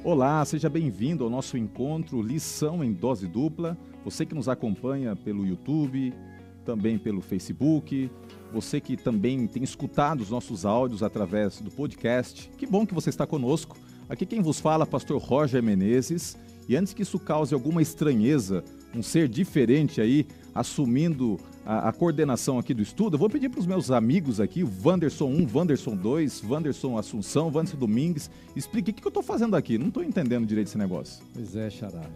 Olá, seja bem-vindo ao nosso encontro Lição em Dose Dupla. Você que nos acompanha pelo YouTube, também pelo Facebook, você que também tem escutado os nossos áudios através do podcast. Que bom que você está conosco. Aqui quem vos fala, pastor Roger Menezes. E antes que isso cause alguma estranheza, um ser diferente aí, assumindo a coordenação aqui do estudo, eu vou pedir para os meus amigos aqui, o Wanderson 1, Wanderson 2, Wanderson Assunção, Wanderson Domingues, explique o que eu estou fazendo aqui, não estou entendendo direito esse negócio. Pois é, Xará,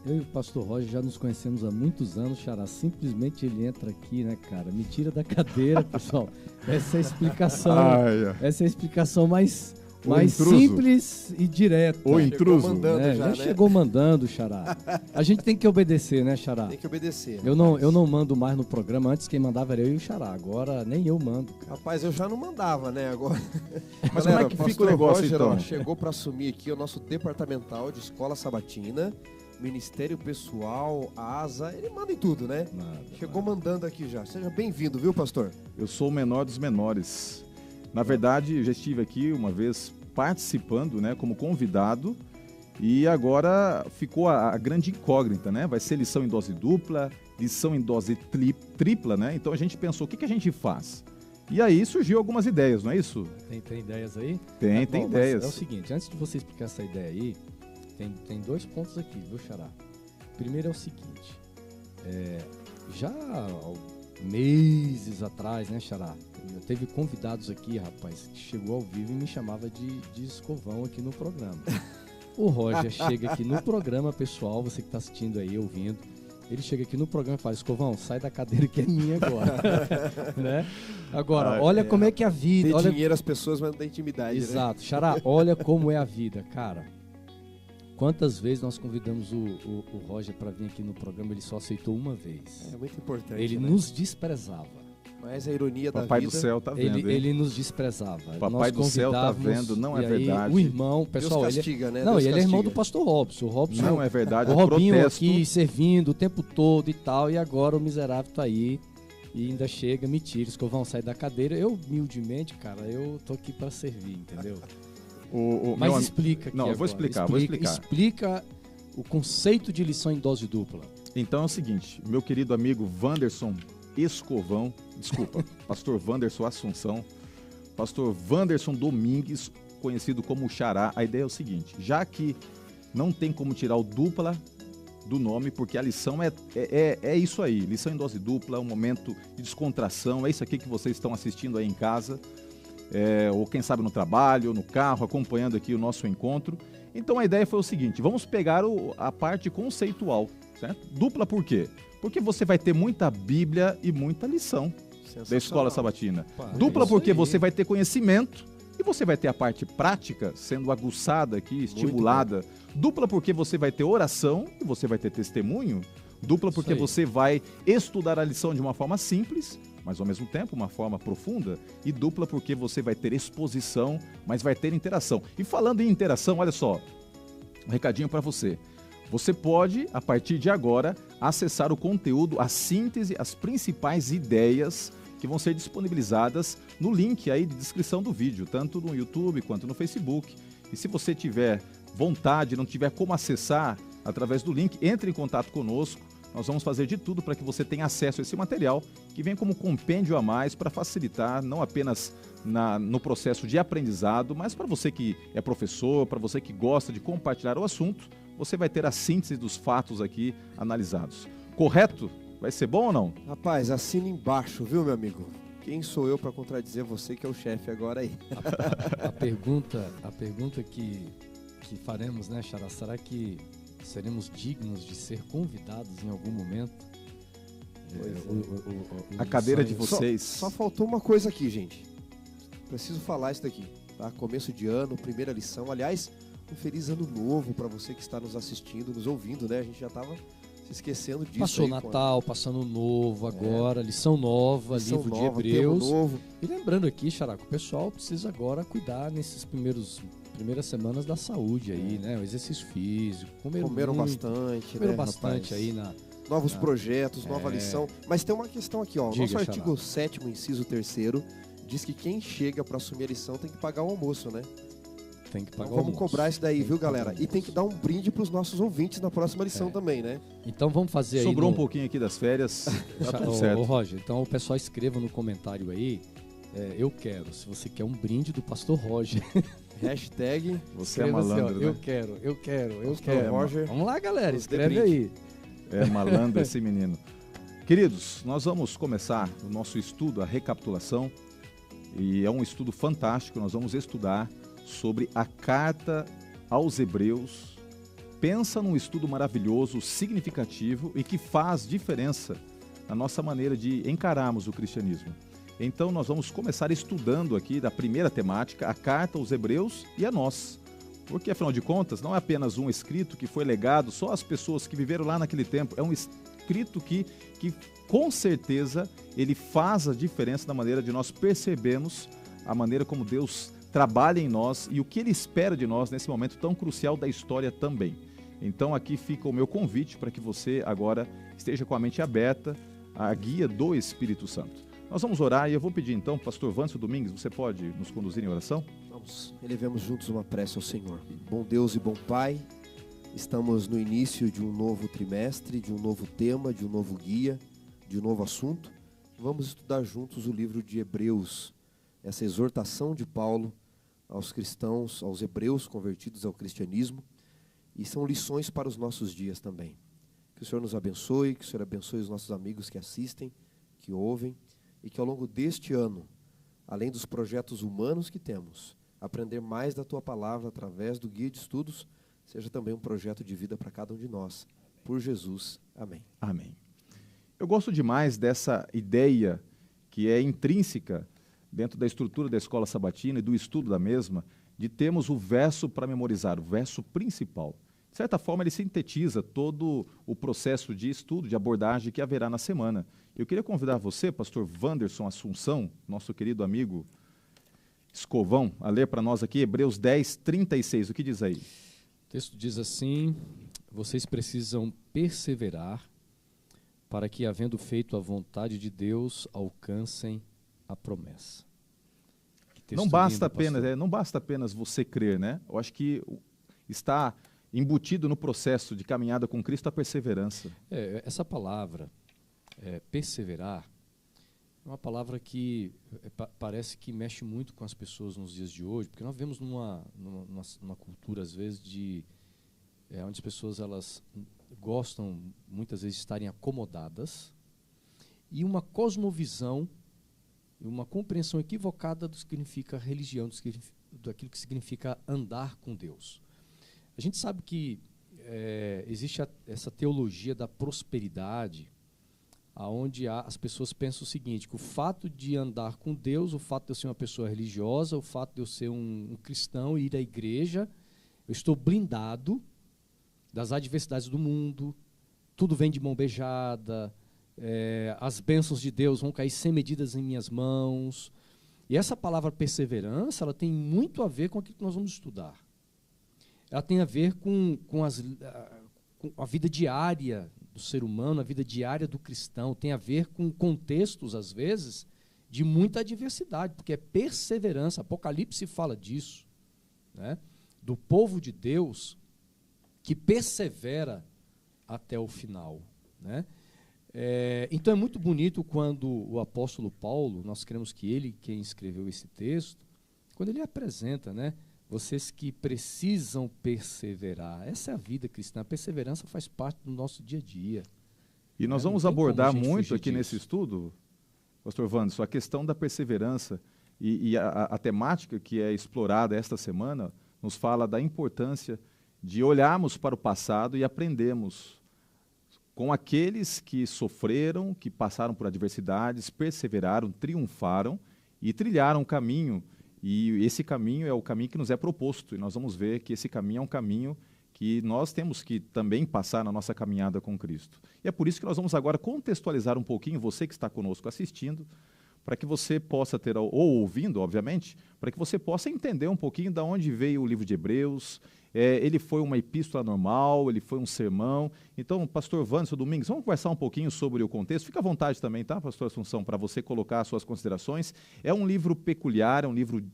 eu e o pastor Roger já nos conhecemos há muitos anos, Xará, simplesmente ele entra aqui, né, cara, me tira da cadeira, pessoal, essa é a explicação, essa é a explicação mais simples e direta. O intruso. Já chegou mandando, Xará. A gente tem que obedecer, né, Xará? Tem que obedecer. Eu não mando mais no programa. Antes quem mandava era eu e o Xará. Agora nem eu mando. Rapaz, eu já não mandava, né? Agora. Mas galera, como é que fica o negócio, Roger, então? Chegou para assumir aqui o nosso departamental de escola sabatina, Ministério Pessoal, ASA. Ele manda em tudo, né? Chegou mandando aqui já. Seja bem-vindo, viu, pastor? Eu sou o menor dos menores. Na verdade, eu já estive aqui uma vez participando, né, como convidado, e agora ficou a grande incógnita, né? Vai ser lição em dose dupla, lição em dose tripla, né? Então a gente pensou, o que a gente faz? E aí surgiu algumas ideias, não é isso? Tem ideias aí? Tem ideias. É o seguinte, antes de você explicar essa ideia aí, tem dois pontos aqui, viu, Xará? Primeiro é o seguinte, já meses atrás, né, Xará? Teve convidados aqui, rapaz, que chegou ao vivo e me chamava de escovão aqui no programa. O Roger chega aqui no programa, pessoal, você que está assistindo aí, ouvindo, ele chega aqui no programa e fala, escovão, sai da cadeira que é minha agora. Né? Agora, olha como é que é a vida. Ter olha... dinheiro às pessoas, mas não dá intimidade. Exato. Né? Xará, olha como é a vida, cara. Quantas vezes nós convidamos o Roger para vir aqui no programa, ele só aceitou uma vez. É muito importante. Ele nos desprezava. Mas a ironia da vida... Papai do céu tá vendo, ele nos desprezava. Papai do céu tá vendo, não é verdade. O irmão, pessoal... Deus castiga, né? Não, Deus ele castiga. É irmão do pastor Robson. O Robson não é verdade, o Robinho aqui servindo o tempo todo e tal, e agora o miserável tá aí e ainda chega, me tira, escovão, sai da cadeira. Eu, humildemente, cara, eu tô aqui para servir, entendeu? Mas explica aqui. Não, eu vou explicar, Explica o conceito de lição em dose dupla. Então é o seguinte, meu querido amigo Wanderson Escovão, desculpa, pastor Wanderson Assunção, pastor Wanderson Domingues, conhecido como Xará, a ideia é o seguinte, já que não tem como tirar o dupla do nome, porque a lição é isso aí, lição em dose dupla, um momento de descontração, é isso aqui que vocês estão assistindo aí em casa, ou quem sabe no trabalho, no carro, acompanhando aqui o nosso encontro. Então a ideia foi o seguinte, vamos pegar a parte conceitual, certo? Dupla por quê? Porque você vai ter muita Bíblia e muita lição da escola sabatina. Dupla porque você vai ter conhecimento e você vai ter a parte prática sendo aguçada aqui, estimulada. Dupla porque você vai ter oração e você vai ter testemunho. Dupla porque você vai estudar a lição de uma forma simples, mas ao mesmo tempo uma forma profunda. E dupla porque você vai ter exposição, mas vai ter interação. E falando em interação, olha só, um recadinho para você. Você pode, a partir de agora, acessar o conteúdo, a síntese, as principais ideias que vão ser disponibilizadas no link aí de descrição do vídeo, tanto no YouTube quanto no Facebook. E se você tiver vontade, não tiver como acessar através do link, entre em contato conosco. Nós vamos fazer de tudo para que você tenha acesso a esse material, que vem como compêndio a mais para facilitar, não apenas no processo de aprendizado, mas para você que é professor, para você que gosta de compartilhar o assunto, você vai ter a síntese dos fatos aqui analisados. Correto? Vai ser bom ou não? Rapaz, assina embaixo, viu, meu amigo? Quem sou eu para contradizer você que é o chefe agora aí? A pergunta que faremos, né, Xará? Será que seremos dignos de ser convidados em algum momento? A cadeira de vocês. Só faltou uma coisa aqui, gente. Preciso falar isso daqui, tá? Começo de ano, primeira lição. Aliás, um feliz ano novo para você que está nos assistindo, nos ouvindo, né? A gente já estava se esquecendo disso. Passou Natal, passando Novo agora, lição nova, lição livro nova, de Hebreus. Tempo novo. E lembrando aqui, Xaraca, o pessoal precisa agora cuidar nesses primeiras semanas da saúde aí, né? O exercício físico, comeram bastante aí novos projetos, nova lição. Mas tem uma questão aqui, ó. Nosso artigo 7º, inciso 3º, diz que quem chega para assumir a lição tem que pagar o almoço, né? Tem que pagar Então vamos o almoço. cobrar isso daí, Tem viu, que pagar galera? o E almoço. tem que dar um brinde para os nossos ouvintes na próxima lição também, né? Então vamos fazer aí. Sobrou um no- pouquinho aqui das férias, tá tudo Ô, certo. Roger, então o pessoal escreva no comentário aí. Eu quero, se você quer um brinde do pastor Roger. Hashtag Você é Escreva assim, ó, malandro, eu né? quero, eu quero, eu Pastor quero. Roger, Vamos lá, galera, nos dê escreve brinde. aí. É malandro esse menino. Queridos, nós vamos começar o nosso estudo, a recapitulação, e é um estudo fantástico. Nós vamos estudar sobre a carta aos Hebreus. Pensa num estudo maravilhoso, significativo e que faz diferença na nossa maneira de encararmos o cristianismo. Então nós vamos começar estudando aqui da primeira temática, a carta aos Hebreus e a nós. Porque, afinal de contas, não é apenas um escrito que foi legado só às pessoas que viveram lá naquele tempo. É um escrito que com certeza, ele faz a diferença na maneira de nós percebermos a maneira como Deus trabalha em nós e o que Ele espera de nós nesse momento tão crucial da história também. Então, aqui fica o meu convite para que você agora esteja com a mente aberta à guia do Espírito Santo. Nós vamos orar e eu vou pedir então, pastor Vâncio Domingues, você pode nos conduzir em oração? Vamos, elevemos juntos uma prece ao Senhor. Bom Deus e bom Pai, estamos no início de um novo trimestre, de um novo tema, de um novo guia, de um novo assunto. Vamos estudar juntos o livro de Hebreus, essa exortação de Paulo aos cristãos, aos hebreus convertidos ao cristianismo, e são lições para os nossos dias também. Que o Senhor nos abençoe, que o Senhor abençoe os nossos amigos que assistem, que ouvem, e que ao longo deste ano, além dos projetos humanos que temos, aprender mais da Tua Palavra através do guia de estudos, seja também um projeto de vida para cada um de nós. Por Jesus. Amém. Amém. Eu gosto demais dessa ideia que é intrínseca dentro da estrutura da escola sabatina e do estudo da mesma, de termos o verso para memorizar, o verso principal. De certa forma, ele sintetiza todo o processo de estudo, de abordagem que haverá na semana. Eu queria convidar você, pastor Wanderson Assunção, nosso querido amigo Escovão, a ler para nós aqui Hebreus 10, 36. O que diz aí? O texto diz assim: vocês precisam perseverar para que, havendo feito a vontade de Deus, alcancem a promessa. Que texto Não basta lindo, apenas, pastor. não basta apenas você crer, né? Eu acho que está embutido no processo de caminhada com Cristo a perseverança. Essa palavra, perseverar, é uma palavra que parece que mexe muito com as pessoas nos dias de hoje, porque nós vemos numa cultura, às vezes, onde as pessoas elas gostam, muitas vezes, de estarem acomodadas, e uma cosmovisão, uma compreensão equivocada do que significa religião, daquilo que significa andar com Deus. A gente sabe que existe essa teologia da prosperidade, onde as pessoas pensam o seguinte, que o fato de andar com Deus, o fato de eu ser uma pessoa religiosa, o fato de eu ser um cristão e ir à igreja, eu estou blindado das adversidades do mundo, tudo vem de mão beijada, as bênçãos de Deus vão cair sem medidas em minhas mãos. E essa palavra perseverança, ela tem muito a ver com aquilo que nós vamos estudar. Ela tem a ver com a vida diária do ser humano, a vida diária do cristão, tem a ver com contextos, às vezes, de muita adversidade, porque é perseverança. Apocalipse fala disso, né? Do povo de Deus que persevera até o final, né? Então é muito bonito quando o apóstolo Paulo, nós cremos que ele, quem escreveu esse texto, quando ele apresenta, né? Vocês que precisam perseverar. Essa é a vida cristã. A perseverança faz parte do nosso dia a dia. E nós Não vamos tem como abordar a gente muito fugir aqui nesse disso. estudo, pastor Wanderson, a questão da perseverança e a temática que é explorada esta semana nos fala da importância de olharmos para o passado e aprendermos com aqueles que sofreram, que passaram por adversidades, perseveraram, triunfaram e trilharam um caminho. E esse caminho é o caminho que nos é proposto. E nós vamos ver que esse caminho é um caminho que nós temos que também passar na nossa caminhada com Cristo. E é por isso que nós vamos agora contextualizar um pouquinho, você que está conosco assistindo, para que você possa ter, ou ouvindo, obviamente, para que você possa entender um pouquinho de onde veio o livro de Hebreus. Ele foi uma epístola normal, ele foi um sermão. Então, pastor Wanderson Domingues, vamos conversar um pouquinho sobre o contexto. Fica à vontade também, tá, pastor Assunção, para você colocar as suas considerações. É um livro peculiar, é um livro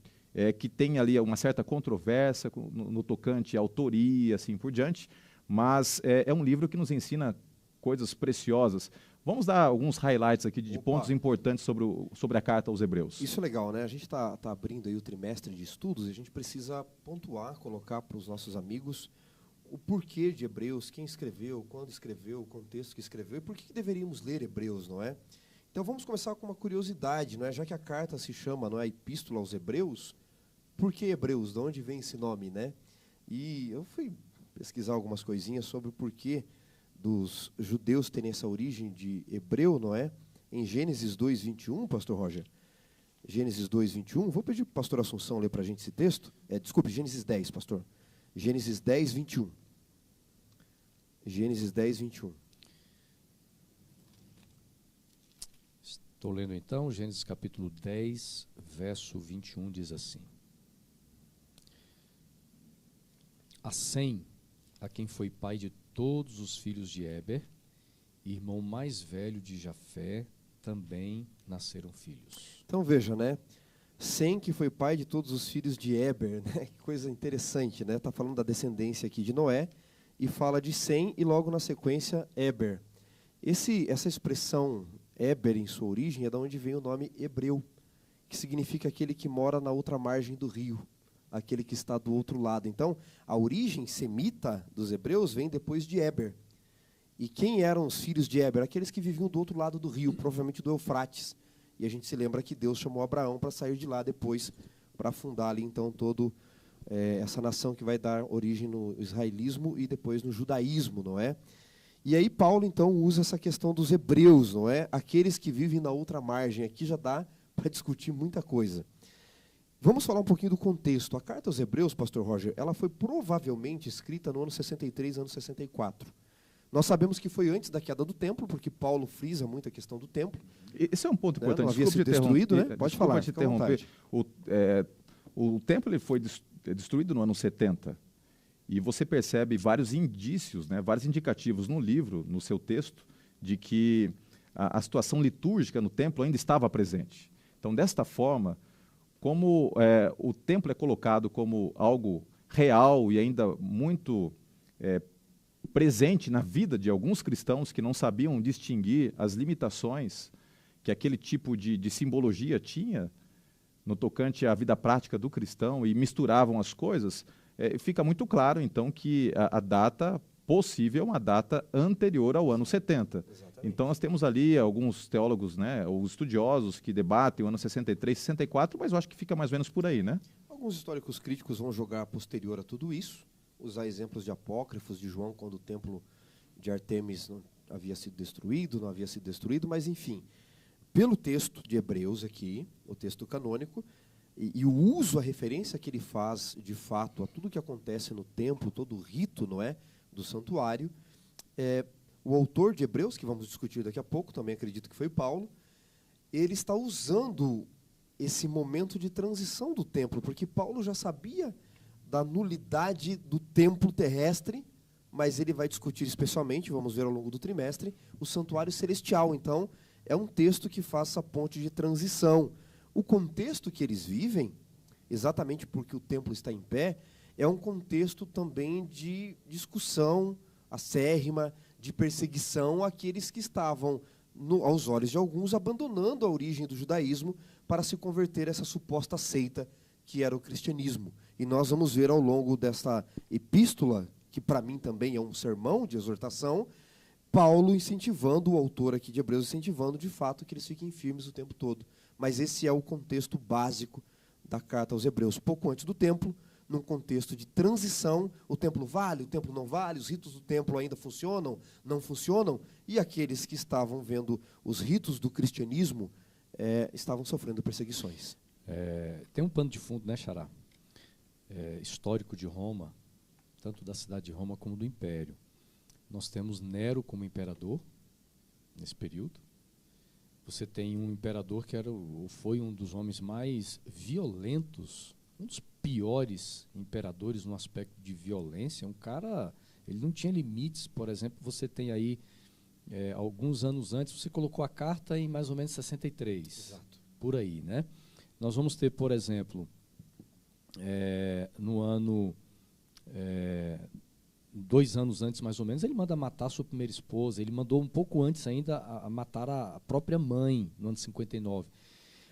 que tem ali uma certa controvérsia no tocante à autoria, assim por diante, mas é um livro que nos ensina coisas preciosas. Vamos dar alguns highlights aqui de pontos importantes sobre a carta aos Hebreus. Isso é legal, né? A gente tá abrindo aí o trimestre de estudos e a gente precisa pontuar, colocar para os nossos amigos o porquê de Hebreus, quem escreveu, quando escreveu, o contexto que escreveu e por que deveríamos ler Hebreus, não é? Então vamos começar com uma curiosidade, não é? Já que a carta se chama, não é, Epístola aos Hebreus, por que Hebreus? De onde vem esse nome, né? E eu fui pesquisar algumas coisinhas sobre o porquê dos judeus terem essa origem de hebreu, não é? Em Gênesis 2:21, pastor Roger. Gênesis 2:21, vou pedir para o pastor Assunção ler para a gente esse texto. Desculpe, Gênesis 10, pastor. Gênesis 10:21. Gênesis 10:21. Estou lendo então, Gênesis capítulo 10, verso 21, diz assim: A Sem, a quem foi pai de todos os filhos de Éber, irmão mais velho de Jafé, também nasceram filhos. Então veja, né? Sem, que foi pai de todos os filhos de Éber, né? Que coisa interessante, né? Está falando da descendência aqui de Noé, e fala de Sem, e logo na sequência, Éber. Essa expressão Éber, em sua origem, é de onde vem o nome hebreu, que significa aquele que mora na outra margem do rio, aquele que está do outro lado. Então, a origem semita dos hebreus vem depois de Éber. E quem eram os filhos de Éber? Aqueles que viviam do outro lado do rio, provavelmente do Eufrates. E a gente se lembra que Deus chamou Abraão para sair de lá depois, para fundar ali, então, toda essa nação que vai dar origem no israelismo e depois no judaísmo, não é? E aí Paulo, então, usa essa questão dos hebreus, não é? Aqueles que vivem na outra margem. Aqui já dá para discutir muita coisa. Vamos falar um pouquinho do contexto. A carta aos Hebreus, pastor Roger, ela foi provavelmente escrita no ano 63, ano 64. Nós sabemos que foi antes da queda do templo, porque Paulo frisa muito a questão do templo. Esse é um ponto importante. Não havia sido destruído, né? Pode falar, fica à vontade. O templo ele foi destruído no ano 70. E você percebe vários indícios, né, vários indicativos no livro, no seu texto, de que a situação litúrgica no templo ainda estava presente. Então, desta forma, como o templo é colocado como algo real e ainda muito presente na vida de alguns cristãos que não sabiam distinguir as limitações que aquele tipo de simbologia tinha no tocante à vida prática do cristão e misturavam as coisas, fica muito claro, então, que a data possível é uma data anterior ao ano 70. Exatamente. Então, nós temos ali alguns teólogos, né, ou estudiosos que debatem o ano 63, 64, mas eu acho que fica mais ou menos por aí, né? Alguns históricos críticos vão jogar posterior a tudo isso, usar exemplos de apócrifos de João, quando o templo de Artemis não havia sido destruído, mas, enfim, pelo texto de Hebreus aqui, o texto canônico, e o uso, a referência que ele faz, de fato, a tudo que acontece no templo, todo o rito, não é, do santuário, o autor de Hebreus, que vamos discutir daqui a pouco, também acredito que foi Paulo, ele está usando esse momento de transição do templo, porque Paulo já sabia da nulidade do templo terrestre, mas ele vai discutir especialmente, vamos ver ao longo do trimestre, o santuário celestial. Então, é um texto que faz essa ponte de transição. O contexto que eles vivem, exatamente porque o templo está em pé, é um contexto também de discussão acérrima, de perseguição àqueles que estavam, aos olhos de alguns, abandonando a origem do judaísmo para se converter a essa suposta seita que era o cristianismo. E nós vamos ver ao longo desta epístola, que para mim também é um sermão de exortação, Paulo incentivando, o autor aqui de Hebreus incentivando de fato que eles fiquem firmes o tempo todo. Mas esse é o contexto básico da carta aos Hebreus. Pouco antes do templo, num contexto de transição, o templo vale, o templo não vale, os ritos do templo ainda funcionam, não funcionam, e aqueles que estavam vendo os ritos do cristianismo estavam sofrendo perseguições. Tem um pano de fundo, né, Xará? Histórico de Roma, tanto da cidade de Roma como do Império. Nós temos Nero como imperador, nesse período. Você tem um imperador que foi um dos homens mais violentos, um dos piores imperadores no aspecto de violência. Um cara, ele não tinha limites. Por exemplo, você tem aí, alguns anos antes, você colocou a carta em mais ou menos 63. Exato. Por aí, né? Nós vamos ter, por exemplo, no ano, 2 anos antes mais ou menos, ele manda matar a sua primeira esposa, ele mandou um pouco antes ainda a matar a própria mãe, no ano 59.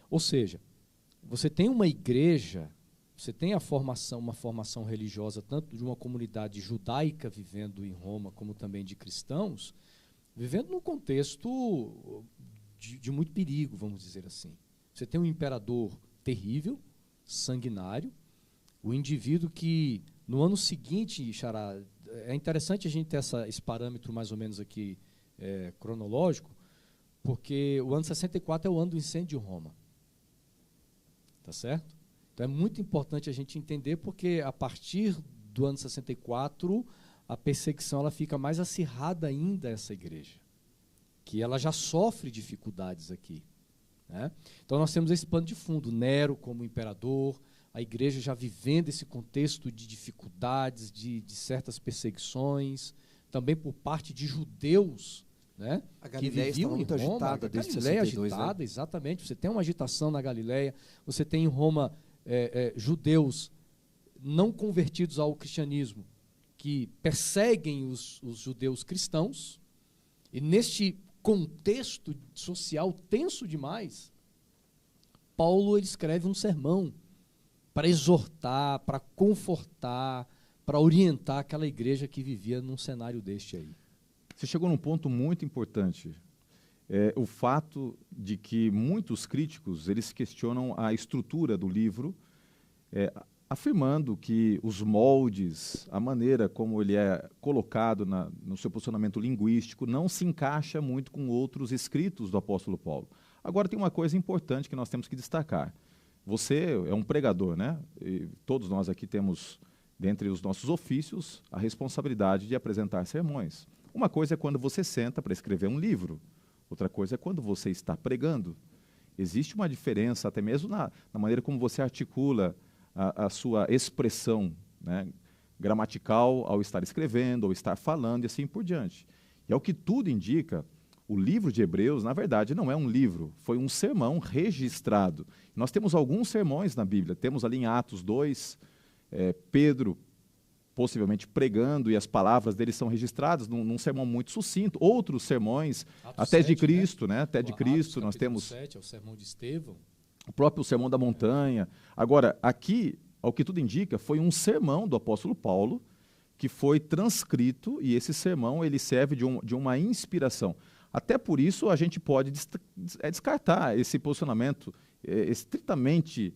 Ou seja, você tem uma igreja, você tem uma formação religiosa, tanto de uma comunidade judaica vivendo em Roma, como também de cristãos, vivendo num contexto de muito perigo, vamos dizer assim. Você tem um imperador terrível, sanguinário, o indivíduo que, no ano seguinte, Xará, é interessante a gente ter esse parâmetro mais ou menos aqui cronológico, porque o ano 64 é o ano do incêndio de Roma. Tá certo? Então é muito importante a gente entender, porque a partir do ano 64, a perseguição ela fica mais acirrada ainda a essa igreja, que ela já sofre dificuldades aqui. Né? Então nós temos esse pano de fundo, Nero como imperador, a igreja já vivendo esse contexto de dificuldades, de certas perseguições, também por parte de judeus, né, a Galileia estava muito agitada desde 62, agitada, né? exatamente. Você tem uma agitação na Galileia, você tem em Roma judeus não convertidos ao cristianismo, que perseguem os judeus cristãos, e neste contexto social tenso demais, Paulo ele escreve um sermão para exortar, para confortar, para orientar aquela igreja que vivia num cenário deste aí. Você chegou num ponto muito importante, o fato de que muitos críticos eles questionam a estrutura do livro, afirmando que os moldes, a maneira como ele é colocado no seu posicionamento linguístico, não se encaixa muito com outros escritos do apóstolo Paulo. Agora tem uma coisa importante que nós temos que destacar. Você é um pregador, né? E todos nós aqui temos, dentre os nossos ofícios, a responsabilidade de apresentar sermões. Uma coisa é quando você senta para escrever um livro, outra coisa é quando você está pregando. Existe uma diferença até mesmo na maneira como você articula a sua expressão, né, gramatical ao estar escrevendo, ou estar falando e assim por diante. E ao que tudo indica, o livro de Hebreus, na verdade, não é um livro, foi um sermão registrado. Nós temos alguns sermões na Bíblia, temos ali em Atos 2, Pedro possivelmente pregando, e as palavras dele são registradas num sermão muito sucinto. Outros sermões, Atos até 7, de Cristo, né? Até de Cristo, nós temos 7, é o sermão de Estevão. O próprio Sermão da Montanha. Agora, aqui, ao que tudo indica, foi um sermão do apóstolo Paulo que foi transcrito, e esse sermão ele serve de uma inspiração. Até por isso a gente pode descartar esse posicionamento estritamente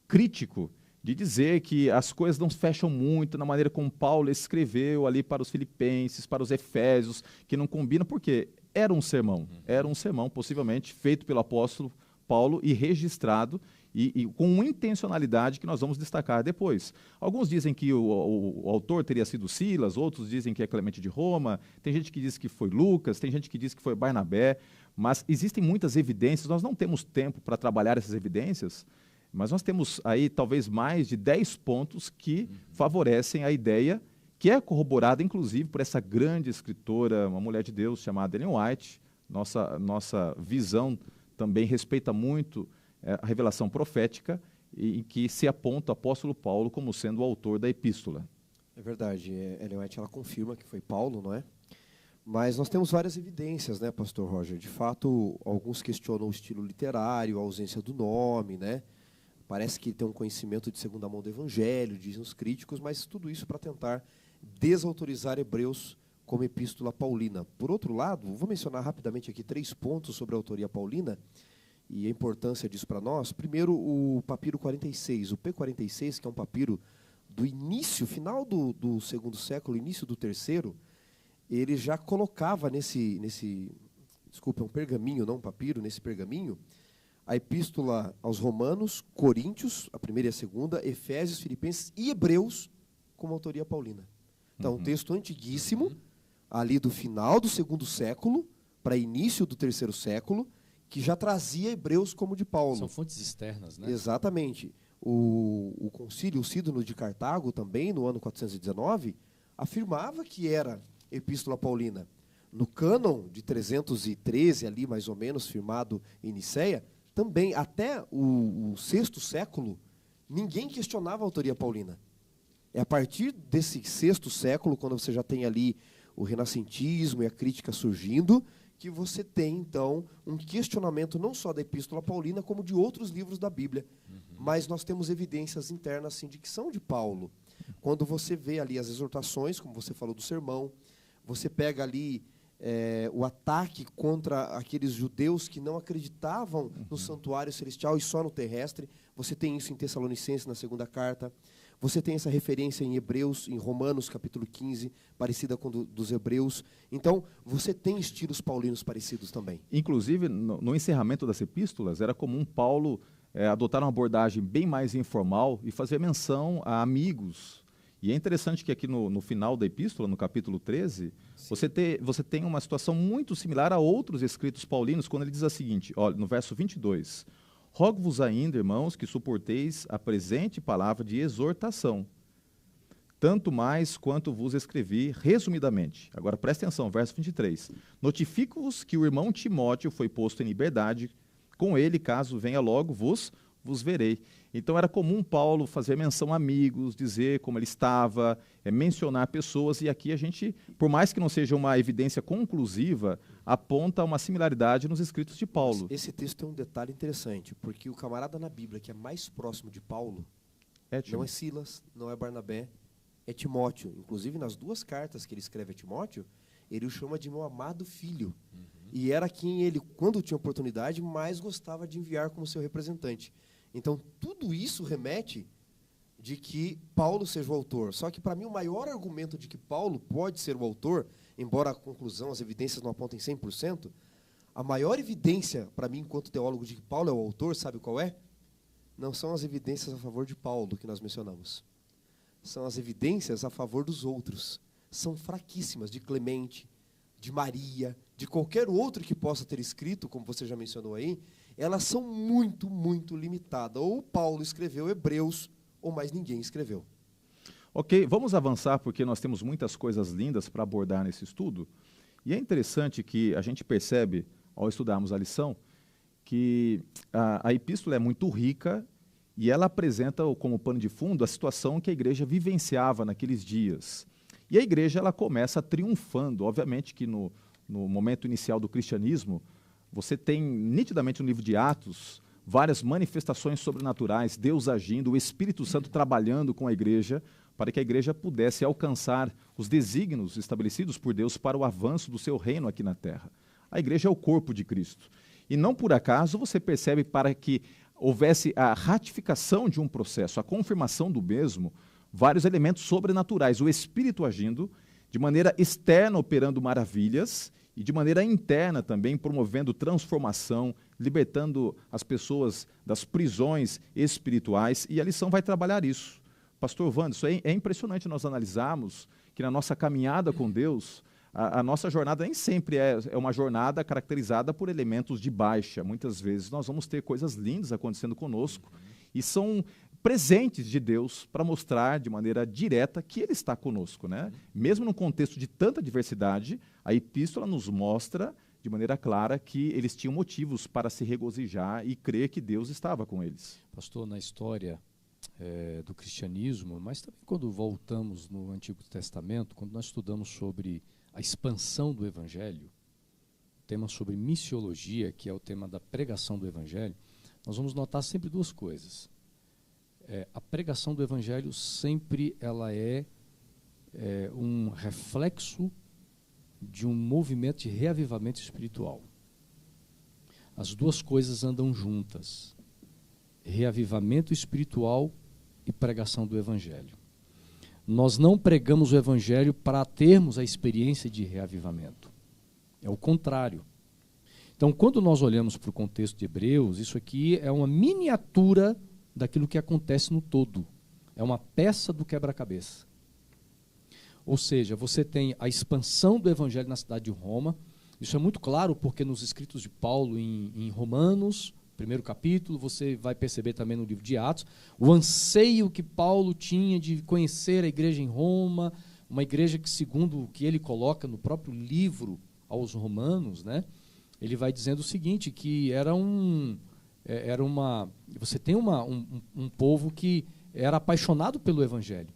crítico de dizer que as coisas não fecham muito na maneira como Paulo escreveu ali para os filipenses, para os efésios, que não combinam, porque era um sermão possivelmente feito pelo apóstolo Paulo e registrado, e com uma intencionalidade que nós vamos destacar depois. Alguns dizem que o autor teria sido Silas, outros dizem que é Clemente de Roma, tem gente que diz que foi Lucas, tem gente que diz que foi Barnabé, mas existem muitas evidências, nós não temos tempo para trabalhar essas evidências, mas nós temos aí talvez mais de 10 pontos que favorecem a ideia, que é corroborada inclusive por essa grande escritora, uma mulher de Deus chamada Ellen White. Nossa visão também respeita muito a revelação profética, em que se aponta o apóstolo Paulo como sendo o autor da epístola. É verdade, Ellen White ela confirma que foi Paulo, não é? Mas nós temos várias evidências, né, pastor Roger? De fato, alguns questionam o estilo literário, a ausência do nome, né? Parece que tem um conhecimento de segunda mão do evangelho, dizem os críticos, mas tudo isso para tentar desautorizar Hebreus como epístola paulina. Por outro lado, vou mencionar rapidamente aqui 3 pontos sobre a autoria paulina e a importância disso para nós. Primeiro, o papiro 46, o P46, que é um papiro do início, final do segundo século, início do terceiro, ele já colocava desculpa, é um pergaminho, não um papiro, nesse pergaminho, a epístola aos Romanos, Coríntios, a primeira e a segunda, Efésios, Filipenses e Hebreus, como autoria paulina. Então, um texto antiguíssimo, ali do final do segundo século para início do terceiro século, que já trazia Hebreus como de Paulo. São fontes externas, né? Exatamente. O concílio, o sínodo de Cartago, também, no ano 419, afirmava que era epístola paulina. No cânon de 313, ali mais ou menos, firmado em Niceia, também até o sexto século, ninguém questionava a autoria paulina. É a partir desse 6º século, quando você já tem ali o renascentismo e a crítica surgindo, que você tem, então, um questionamento não só da Epístola Paulina, como de outros livros da Bíblia. Mas nós temos evidências internas, assim, de que são de Paulo. Quando você vê ali as exortações, como você falou do sermão, você pega ali o ataque contra aqueles judeus que não acreditavam no santuário celestial e só no terrestre. Você tem isso em Tessalonicenses, na 2ª carta. Você tem essa referência em Hebreus, em Romanos, capítulo 15, parecida com dos Hebreus. Então, você tem estilos paulinos parecidos também. Inclusive, no encerramento das epístolas, era comum Paulo adotar uma abordagem bem mais informal e fazer menção a amigos. E é interessante que aqui no final da epístola, no capítulo 13, você tem uma situação muito similar a outros escritos paulinos, quando ele diz o seguinte, olha, no verso 22... Rogo-vos ainda, irmãos, que suporteis a presente palavra de exortação, tanto mais quanto vos escrevi resumidamente. Agora, presta atenção, verso 23. Notifico-vos que o irmão Timóteo foi posto em liberdade, com ele, caso venha logo, vos verei. Então, era comum Paulo fazer menção a amigos, dizer como ele estava, mencionar pessoas, e aqui a gente, por mais que não seja uma evidência conclusiva, aponta uma similaridade nos escritos de Paulo. Esse texto tem um detalhe interessante, porque o camarada na Bíblia que é mais próximo de Paulo não é Silas, não é Barnabé, é Timóteo. Inclusive, nas 2 cartas que ele escreve a Timóteo, ele o chama de meu amado filho. E era quem ele, quando tinha oportunidade, mais gostava de enviar como seu representante. Então, tudo isso remete de que Paulo seja o autor. Só que, para mim, o maior argumento de que Paulo pode ser o autor, embora a conclusão, as evidências não apontem 100%, a maior evidência, para mim, enquanto teólogo, de que Paulo é o autor, sabe qual é? Não são as evidências a favor de Paulo que nós mencionamos. São as evidências a favor dos outros. São fraquíssimas, de Clemente, de Maria, de qualquer outro que possa ter escrito, como você já mencionou aí, elas são muito, muito limitadas. Ou Paulo escreveu Hebreus, ou mais ninguém escreveu. Ok, vamos avançar porque nós temos muitas coisas lindas para abordar nesse estudo. E é interessante que a gente percebe, ao estudarmos a lição, que a epístola é muito rica e ela apresenta como pano de fundo a situação que a igreja vivenciava naqueles dias. E a igreja ela começa triunfando. Obviamente que no momento inicial do cristianismo, você tem nitidamente no livro de Atos várias manifestações sobrenaturais, Deus agindo, o Espírito Santo trabalhando com a igreja, para que a igreja pudesse alcançar os desígnios estabelecidos por Deus para o avanço do seu reino aqui na terra. A igreja é o corpo de Cristo. E não por acaso você percebe, para que houvesse a ratificação de um processo, a confirmação do mesmo, vários elementos sobrenaturais, o Espírito agindo, de maneira externa operando maravilhas, e de maneira interna também promovendo transformação, libertando as pessoas das prisões espirituais, e a lição vai trabalhar isso. Pastor Wanderson, é impressionante nós analisarmos que na nossa caminhada com Deus, a nossa jornada nem sempre é uma jornada caracterizada por elementos de baixa. Muitas vezes nós vamos ter coisas lindas acontecendo conosco, e são presentes de Deus para mostrar de maneira direta que Ele está conosco, né? Mesmo num contexto de tanta diversidade, a epístola nos mostra de maneira clara que eles tinham motivos para se regozijar e crer que Deus estava com eles. Pastor, na história do cristianismo, mas também quando voltamos no Antigo Testamento, quando nós estudamos sobre a expansão do Evangelho, o tema sobre missiologia, que é o tema da pregação do Evangelho, nós vamos notar sempre 2 coisas. A pregação do Evangelho sempre ela é um reflexo de um movimento de reavivamento espiritual. As 2 coisas andam juntas. Reavivamento espiritual e pregação do Evangelho. Nós não pregamos o Evangelho para termos a experiência de reavivamento. É o contrário. Então, quando nós olhamos para o contexto de Hebreus, isso aqui é uma miniatura daquilo que acontece no todo. É uma peça do quebra-cabeça. Ou seja, você tem a expansão do Evangelho na cidade de Roma. Isso é muito claro porque nos escritos de Paulo em Romanos, primeiro capítulo, você vai perceber também no livro de Atos, o anseio que Paulo tinha de conhecer a igreja em Roma, uma igreja que, segundo o que ele coloca no próprio livro aos Romanos, né, ele vai dizendo o seguinte, que era Você tem um povo que era apaixonado pelo Evangelho.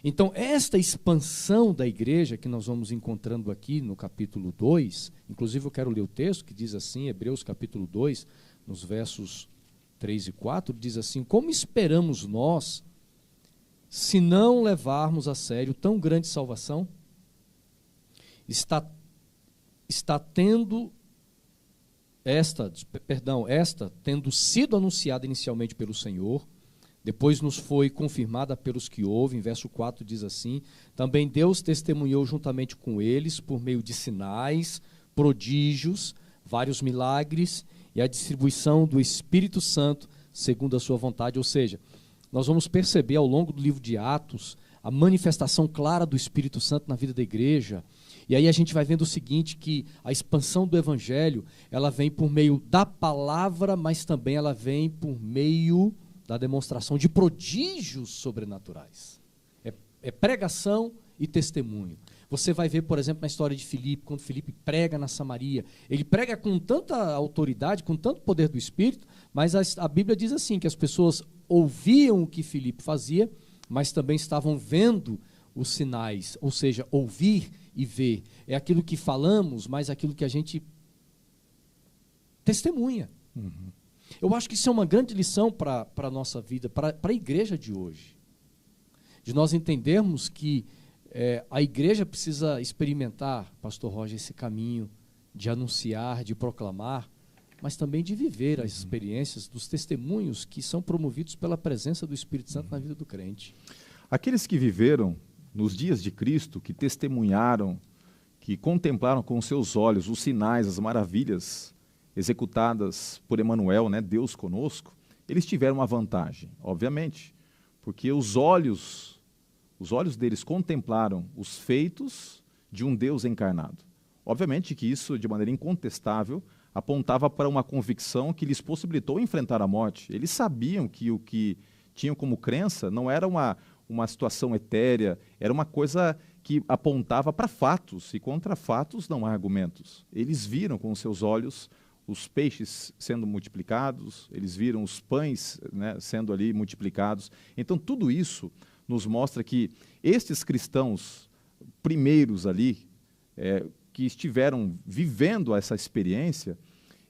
Então, esta expansão da igreja que nós vamos encontrando aqui no capítulo 2, inclusive eu quero ler o texto que diz assim, Hebreus capítulo 2, nos versos 3 e 4, diz assim: como esperamos nós, se não levarmos a sério tão grande salvação? Esta tendo sido anunciada inicialmente pelo Senhor, depois nos foi confirmada pelos que ouvem. Verso 4 diz assim: também Deus testemunhou juntamente com eles por meio de sinais, prodígios, vários milagres e a distribuição do Espírito Santo segundo a sua vontade. Ou seja, nós vamos perceber ao longo do livro de Atos a manifestação clara do Espírito Santo na vida da igreja. E aí a gente vai vendo o seguinte, que a expansão do Evangelho, ela vem por meio da palavra, mas também ela vem por meio da demonstração de prodígios sobrenaturais. É pregação e testemunho. Você vai ver, por exemplo, na história de Filipe, quando Filipe prega na Samaria, ele prega com tanta autoridade, com tanto poder do Espírito, mas a Bíblia diz assim, que as pessoas ouviam o que Filipe fazia, mas também estavam vendo os sinais, ou seja, ouvir e ver. É aquilo que falamos, mas aquilo que a gente testemunha. Uhum. Eu acho que isso é uma grande lição para a nossa vida, para a igreja de hoje. De nós entendermos que a igreja precisa experimentar, pastor Roger, esse caminho de anunciar, de proclamar, mas também de viver as experiências dos testemunhos que são promovidos pela presença do Espírito Santo na vida do crente. Aqueles que viveram nos dias de Cristo, que testemunharam, que contemplaram com seus olhos os sinais, as maravilhas executadas por Emanuel, né, Deus conosco, eles tiveram uma vantagem, obviamente, porque os olhos deles contemplaram os feitos de um Deus encarnado. Obviamente que isso, de maneira incontestável, apontava para uma convicção que lhes possibilitou enfrentar a morte. Eles sabiam que o que tinham como crença não era uma situação etérea, era uma coisa que apontava para fatos, e contra fatos não há argumentos. Eles viram com os seus olhos os peixes sendo multiplicados, eles viram os pães, né, sendo ali multiplicados. Então, tudo isso nos mostra que estes cristãos primeiros ali, que estiveram vivendo essa experiência,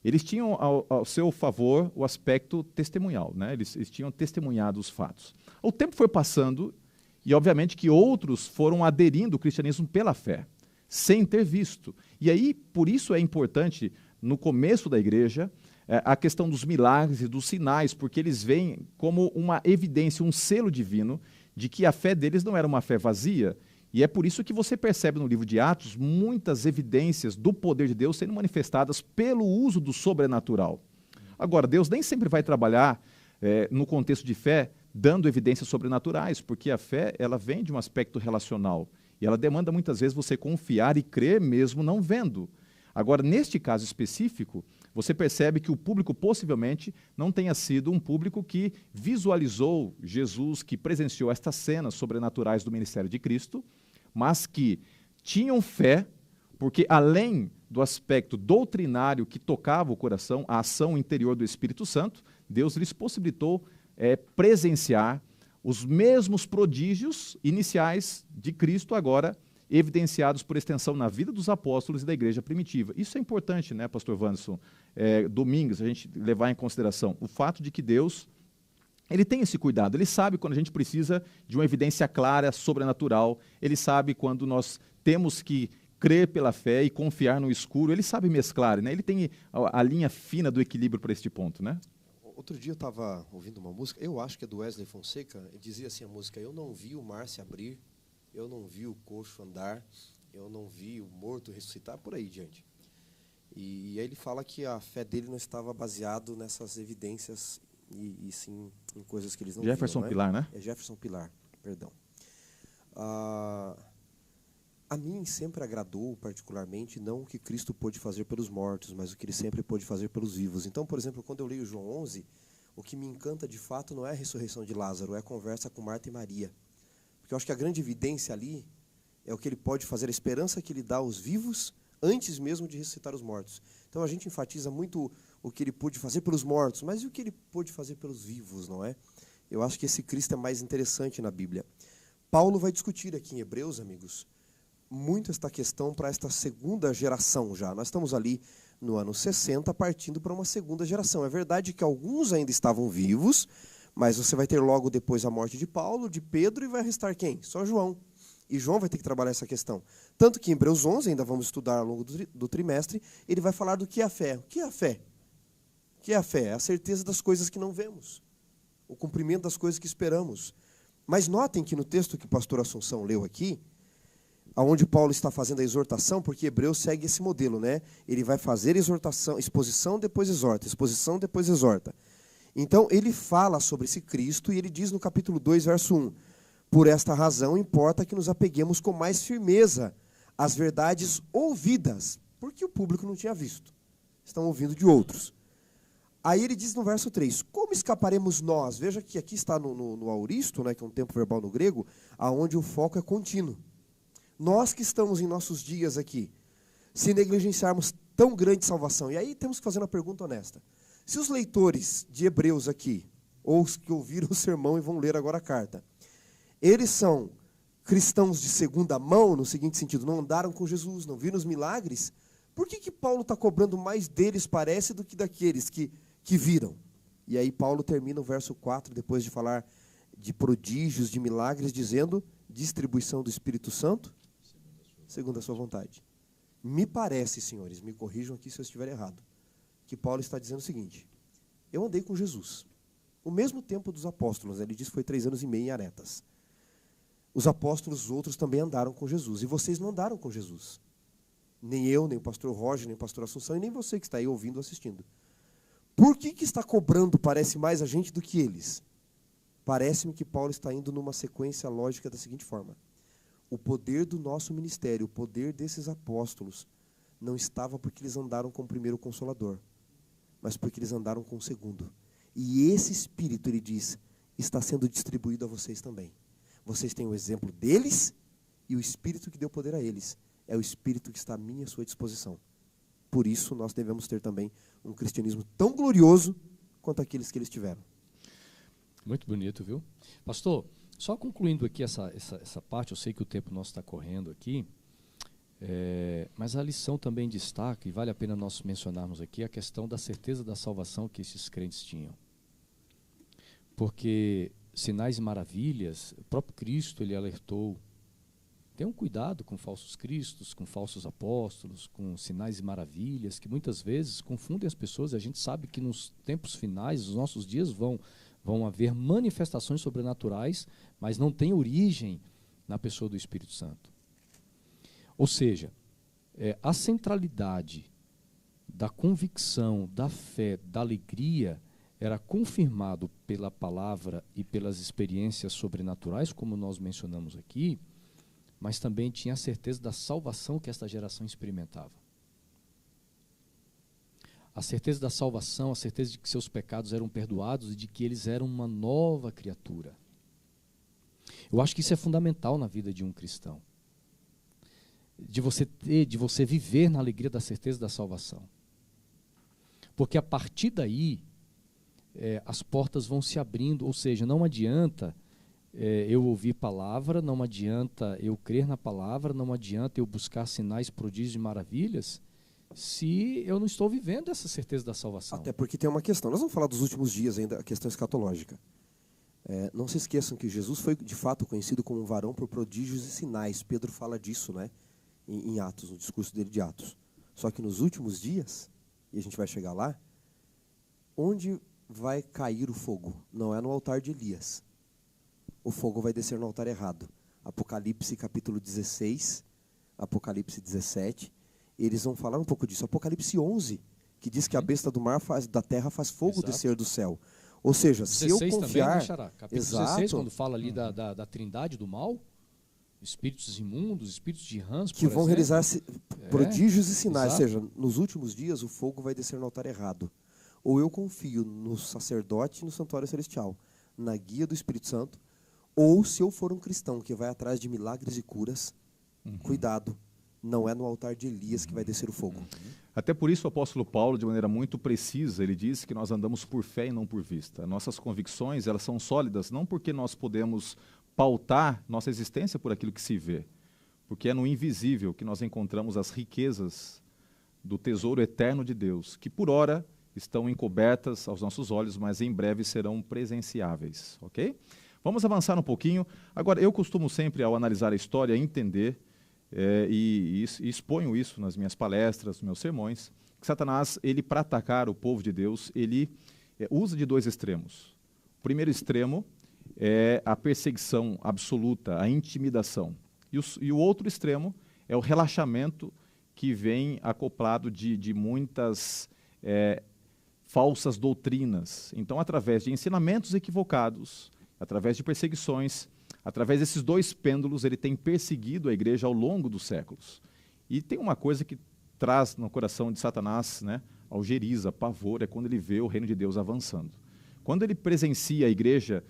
eles tinham ao seu favor o aspecto testemunhal, né? Eles tinham testemunhado os fatos. O tempo foi passando e, obviamente, que outros foram aderindo ao cristianismo pela fé, sem ter visto. E aí, por isso é importante, no começo da igreja, a questão dos milagres e dos sinais, porque eles veem como uma evidência, um selo divino, de que a fé deles não era uma fé vazia. E é por isso que você percebe no livro de Atos muitas evidências do poder de Deus sendo manifestadas pelo uso do sobrenatural. Agora, Deus nem sempre vai trabalhar no contexto de fé dando evidências sobrenaturais, porque a fé ela vem de um aspecto relacional e ela demanda muitas vezes você confiar e crer mesmo não vendo. Agora, neste caso específico, você percebe que o público possivelmente não tenha sido um público que visualizou Jesus, que presenciou estas cenas sobrenaturais do ministério de Cristo, mas que tinham fé, porque além do aspecto doutrinário que tocava o coração, a ação interior do Espírito Santo, Deus lhes possibilitou presenciar os mesmos prodígios iniciais de Cristo agora evidenciados por extensão na vida dos apóstolos e da igreja primitiva. Isso é importante, né, pastor Wanderson? Domingos, a gente levar em consideração o fato de que Deus, ele tem esse cuidado, ele sabe quando a gente precisa de uma evidência clara, sobrenatural, ele sabe quando nós temos que crer pela fé e confiar no escuro, ele sabe mesclar, né? Ele tem a linha fina do equilíbrio para este ponto, né? Outro dia eu estava ouvindo uma música, eu acho que é do Wesley Fonseca, ele dizia assim a música: eu não vi o mar se abrir, eu não vi o coxo andar, eu não vi o morto ressuscitar, por aí diante. E aí ele fala que a fé dele não estava baseado nessas evidências e sim em coisas que eles não viam. Jefferson Pilar, né? É Jefferson Pilar, perdão. A mim sempre agradou particularmente não o que Cristo pôde fazer pelos mortos, mas o que ele sempre pôde fazer pelos vivos. Então, por exemplo, quando eu leio João 11, o que me encanta de fato não é a ressurreição de Lázaro, é a conversa com Marta e Maria. Porque eu acho que a grande evidência ali é o que ele pode fazer, a esperança que ele dá aos vivos antes mesmo de ressuscitar os mortos. Então a gente enfatiza muito o que ele pôde fazer pelos mortos, mas e o que ele pôde fazer pelos vivos, não é? Eu acho que esse Cristo é mais interessante na Bíblia. Paulo vai discutir aqui em Hebreus, amigos, muito esta questão para esta segunda geração já. Nós estamos ali no ano 60, partindo para uma segunda geração. É verdade que alguns ainda estavam vivos, mas você vai ter logo depois a morte de Paulo, de Pedro, e vai restar quem? Só João. E João vai ter que trabalhar essa questão. Tanto que em Hebreus 11, ainda vamos estudar ao longo do trimestre, ele vai falar do que é a fé. O que é a fé? O que é a fé? É a certeza das coisas que não vemos. O cumprimento das coisas que esperamos. Mas notem que no texto que o pastor Assunção leu aqui, aonde Paulo está fazendo a exortação, porque Hebreus segue esse modelo, né? Ele vai fazer exortação, exposição, depois exorta, exposição, depois exorta. Então, ele fala sobre esse Cristo e ele diz no capítulo 2, verso 1, por esta razão importa que nos apeguemos com mais firmeza às verdades ouvidas, porque o público não tinha visto, estão ouvindo de outros. Aí ele diz no verso 3, como escaparemos nós? Veja que aqui está no auristo, né, que é um tempo verbal no grego, aonde o foco é contínuo. Nós que estamos em nossos dias aqui, se negligenciarmos tão grande salvação, e aí temos que fazer uma pergunta honesta. Se os leitores de Hebreus aqui, ou os que ouviram o sermão e vão ler agora a carta, eles são cristãos de segunda mão, no seguinte sentido, não andaram com Jesus, não viram os milagres, por que Paulo está cobrando mais deles, parece, do que daqueles que viram? E aí Paulo termina o verso 4, depois de falar de prodígios, de milagres, dizendo, distribuição do Espírito Santo, segundo a sua vontade. Me parece, senhores, me corrijam aqui se eu estiver errado, que Paulo está dizendo o seguinte, eu andei com Jesus, o mesmo tempo dos apóstolos, ele diz que foi 3 anos e meio em Aretas. Os apóstolos outros também andaram com Jesus, e vocês não andaram com Jesus. Nem eu, nem o pastor Roger, nem o pastor Assunção, e nem você que está aí ouvindo, assistindo. Por que está cobrando, parece, mais a gente do que eles? Parece-me que Paulo está indo numa sequência lógica da seguinte forma. O poder do nosso ministério, o poder desses apóstolos, não estava porque eles andaram com o primeiro Consolador, mas porque eles andaram com o segundo. E esse Espírito, ele diz, está sendo distribuído a vocês também. Vocês têm o exemplo deles e o Espírito que deu poder a eles. É o Espírito que está à minha e à sua disposição. Por isso, nós devemos ter também um cristianismo tão glorioso quanto aqueles que eles tiveram. Muito bonito, viu? Pastor, só concluindo aqui essa parte, eu sei que o tempo nosso está correndo aqui, mas a lição também destaca, e vale a pena nós mencionarmos aqui, a questão da certeza da salvação que esses crentes tinham. Porque sinais e maravilhas, o próprio Cristo, ele alertou, tenham cuidado com falsos cristos, com falsos apóstolos, com sinais e maravilhas, que muitas vezes confundem as pessoas, e a gente sabe que nos tempos finais, nos nossos dias, vão haver manifestações sobrenaturais, mas não tem origem na pessoa do Espírito Santo. Ou seja, a centralidade da convicção, da fé, da alegria, era confirmado pela palavra e pelas experiências sobrenaturais, como nós mencionamos aqui, mas também tinha a certeza da salvação que esta geração experimentava. A certeza da salvação, a certeza de que seus pecados eram perdoados e de que eles eram uma nova criatura. Eu acho que isso é fundamental na vida de um cristão. De você viver na alegria da certeza da salvação. Porque a partir daí, as portas vão se abrindo, ou seja, não adianta eu ouvir palavra, não adianta eu crer na palavra, não adianta eu buscar sinais, prodígios e maravilhas, se eu não estou vivendo essa certeza da salvação. Até porque tem uma questão, nós vamos falar dos últimos dias ainda, a questão escatológica. Não se esqueçam que Jesus foi de fato conhecido como um varão por prodígios e sinais. Pedro fala disso, né, em Atos, no discurso dele de Atos. Só que nos últimos dias, e a gente vai chegar lá, onde vai cair o fogo? Não é no altar de Elias. O fogo vai descer no altar errado. Apocalipse capítulo 16, Apocalipse 17, eles vão falar um pouco disso. Apocalipse 11, que diz que a besta do mar da terra faz fogo descer do céu. Ou seja, se eu confiar... Também, capítulo 16, quando fala ali da trindade do mal, espíritos imundos, espíritos de rãs, que vão realizar prodígios e sinais. Exato. Ou seja, nos últimos dias o fogo vai descer no altar errado. Ou eu confio no sacerdote e no santuário celestial, na guia do Espírito Santo, ou se eu for um cristão que vai atrás de milagres e curas, cuidado, não é no altar de Elias que vai descer o fogo. Até por isso o apóstolo Paulo, de maneira muito precisa, ele diz que nós andamos por fé e não por vista. Nossas convicções, elas são sólidas, não porque nós podemos pautar nossa existência por aquilo que se vê, porque é no invisível que nós encontramos as riquezas do tesouro eterno de Deus, que por ora estão encobertas aos nossos olhos, mas em breve serão presenciáveis, ok? Vamos avançar um pouquinho. Agora, eu costumo sempre, ao analisar a história, entender, e exponho isso nas minhas palestras, nos meus sermões, que Satanás, ele para atacar o povo de Deus, ele usa de dois extremos. O primeiro extremo é a perseguição absoluta, a intimidação. E o outro extremo é o relaxamento que vem acoplado de muitas falsas doutrinas. Então, através de ensinamentos equivocados, através de perseguições, através desses dois pêndulos, ele tem perseguido a igreja ao longo dos séculos. E tem uma coisa que traz no coração de Satanás, né, algeriza, pavor, é quando ele vê o reino de Deus avançando. Quando ele presencia a igreja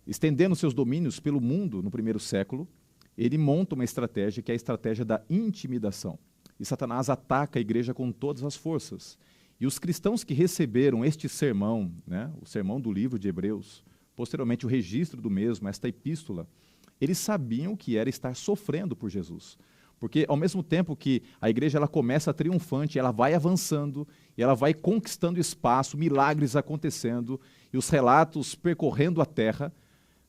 estendendo seus domínios pelo mundo no primeiro século, ele monta uma estratégia que é a estratégia da intimidação. E Satanás ataca a igreja com todas as forças. E os cristãos que receberam este sermão, né, o sermão do livro de Hebreus, posteriormente o registro do mesmo, esta epístola, eles sabiam que era estar sofrendo por Jesus. Porque ao mesmo tempo que a igreja ela começa triunfante, ela vai avançando, e ela vai conquistando espaço, milagres acontecendo, e os relatos percorrendo a terra,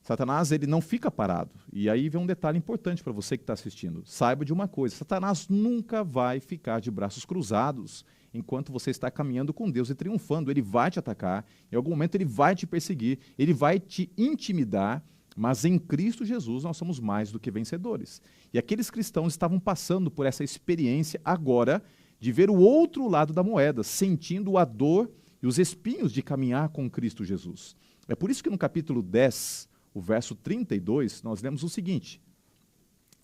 Satanás ele não fica parado. E aí vem um detalhe importante para você que está assistindo. Saiba de uma coisa, Satanás nunca vai ficar de braços cruzados enquanto você está caminhando com Deus e triunfando. Ele vai te atacar, em algum momento ele vai te perseguir, ele vai te intimidar, mas em Cristo Jesus nós somos mais do que vencedores. E aqueles cristãos estavam passando por essa experiência agora de ver o outro lado da moeda, sentindo a dor e os espinhos de caminhar com Cristo Jesus. É por isso que no capítulo 10, o verso 32, nós lemos o seguinte: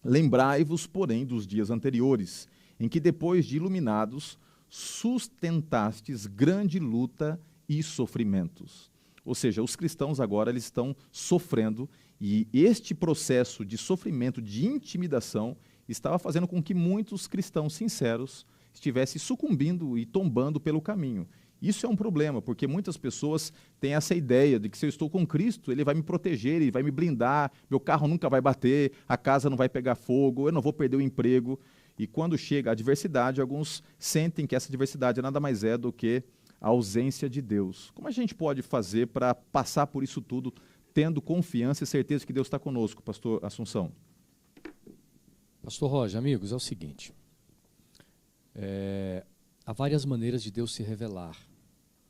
lembrai-vos, porém, dos dias anteriores, em que depois de iluminados, sustentastes grande luta e sofrimentos. Ou seja, os cristãos agora eles estão sofrendo, e este processo de sofrimento, de intimidação, estava fazendo com que muitos cristãos sinceros estivessem sucumbindo e tombando pelo caminho. Isso é um problema, porque muitas pessoas têm essa ideia de que se eu estou com Cristo, Ele vai me proteger, Ele vai me blindar, meu carro nunca vai bater, a casa não vai pegar fogo, eu não vou perder o emprego. E quando chega a adversidade, alguns sentem que essa adversidade nada mais é do que a ausência de Deus. Como a gente pode fazer para passar por isso tudo, tendo confiança e certeza que Deus está conosco, pastor Assunção? Pastor Roger, amigos, é o seguinte. Há várias maneiras de Deus se revelar.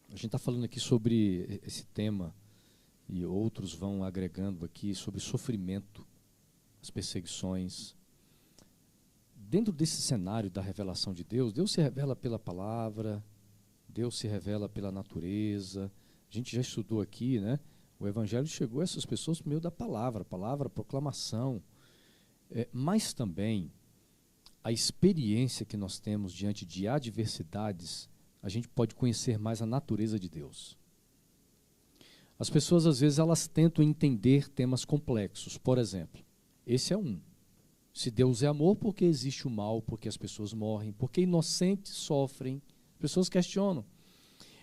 A gente está falando aqui sobre esse tema, e outros vão agregando aqui, sobre sofrimento, as perseguições. Dentro desse cenário da revelação de Deus, Deus se revela pela palavra, Deus se revela pela natureza. A gente já estudou aqui, né? O evangelho chegou a essas pessoas por meio da palavra, proclamação. Mas também a experiência que nós temos diante de adversidades, a gente pode conhecer mais a natureza de Deus. As pessoas, às vezes, elas tentam entender temas complexos. Por exemplo, esse é um. Se Deus é amor, por que existe o mal? Porque as pessoas morrem? Porque inocentes sofrem? As pessoas questionam.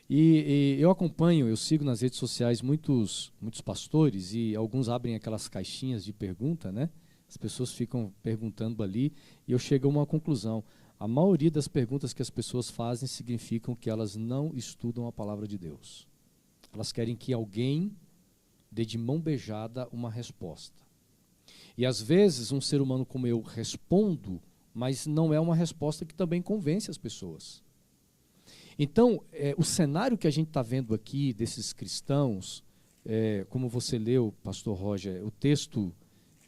E eu acompanho, eu sigo nas redes sociais muitos pastores, e alguns abrem aquelas caixinhas de pergunta, né? As pessoas ficam perguntando ali, e eu chego a uma conclusão. A maioria das perguntas que as pessoas fazem significam que elas não estudam a palavra de Deus. Elas querem que alguém dê de mão beijada uma resposta. E às vezes um ser humano como eu respondo, mas não é uma resposta que também convence as pessoas. Então, o cenário que a gente está vendo aqui desses cristãos, como você leu, pastor Roger, o texto,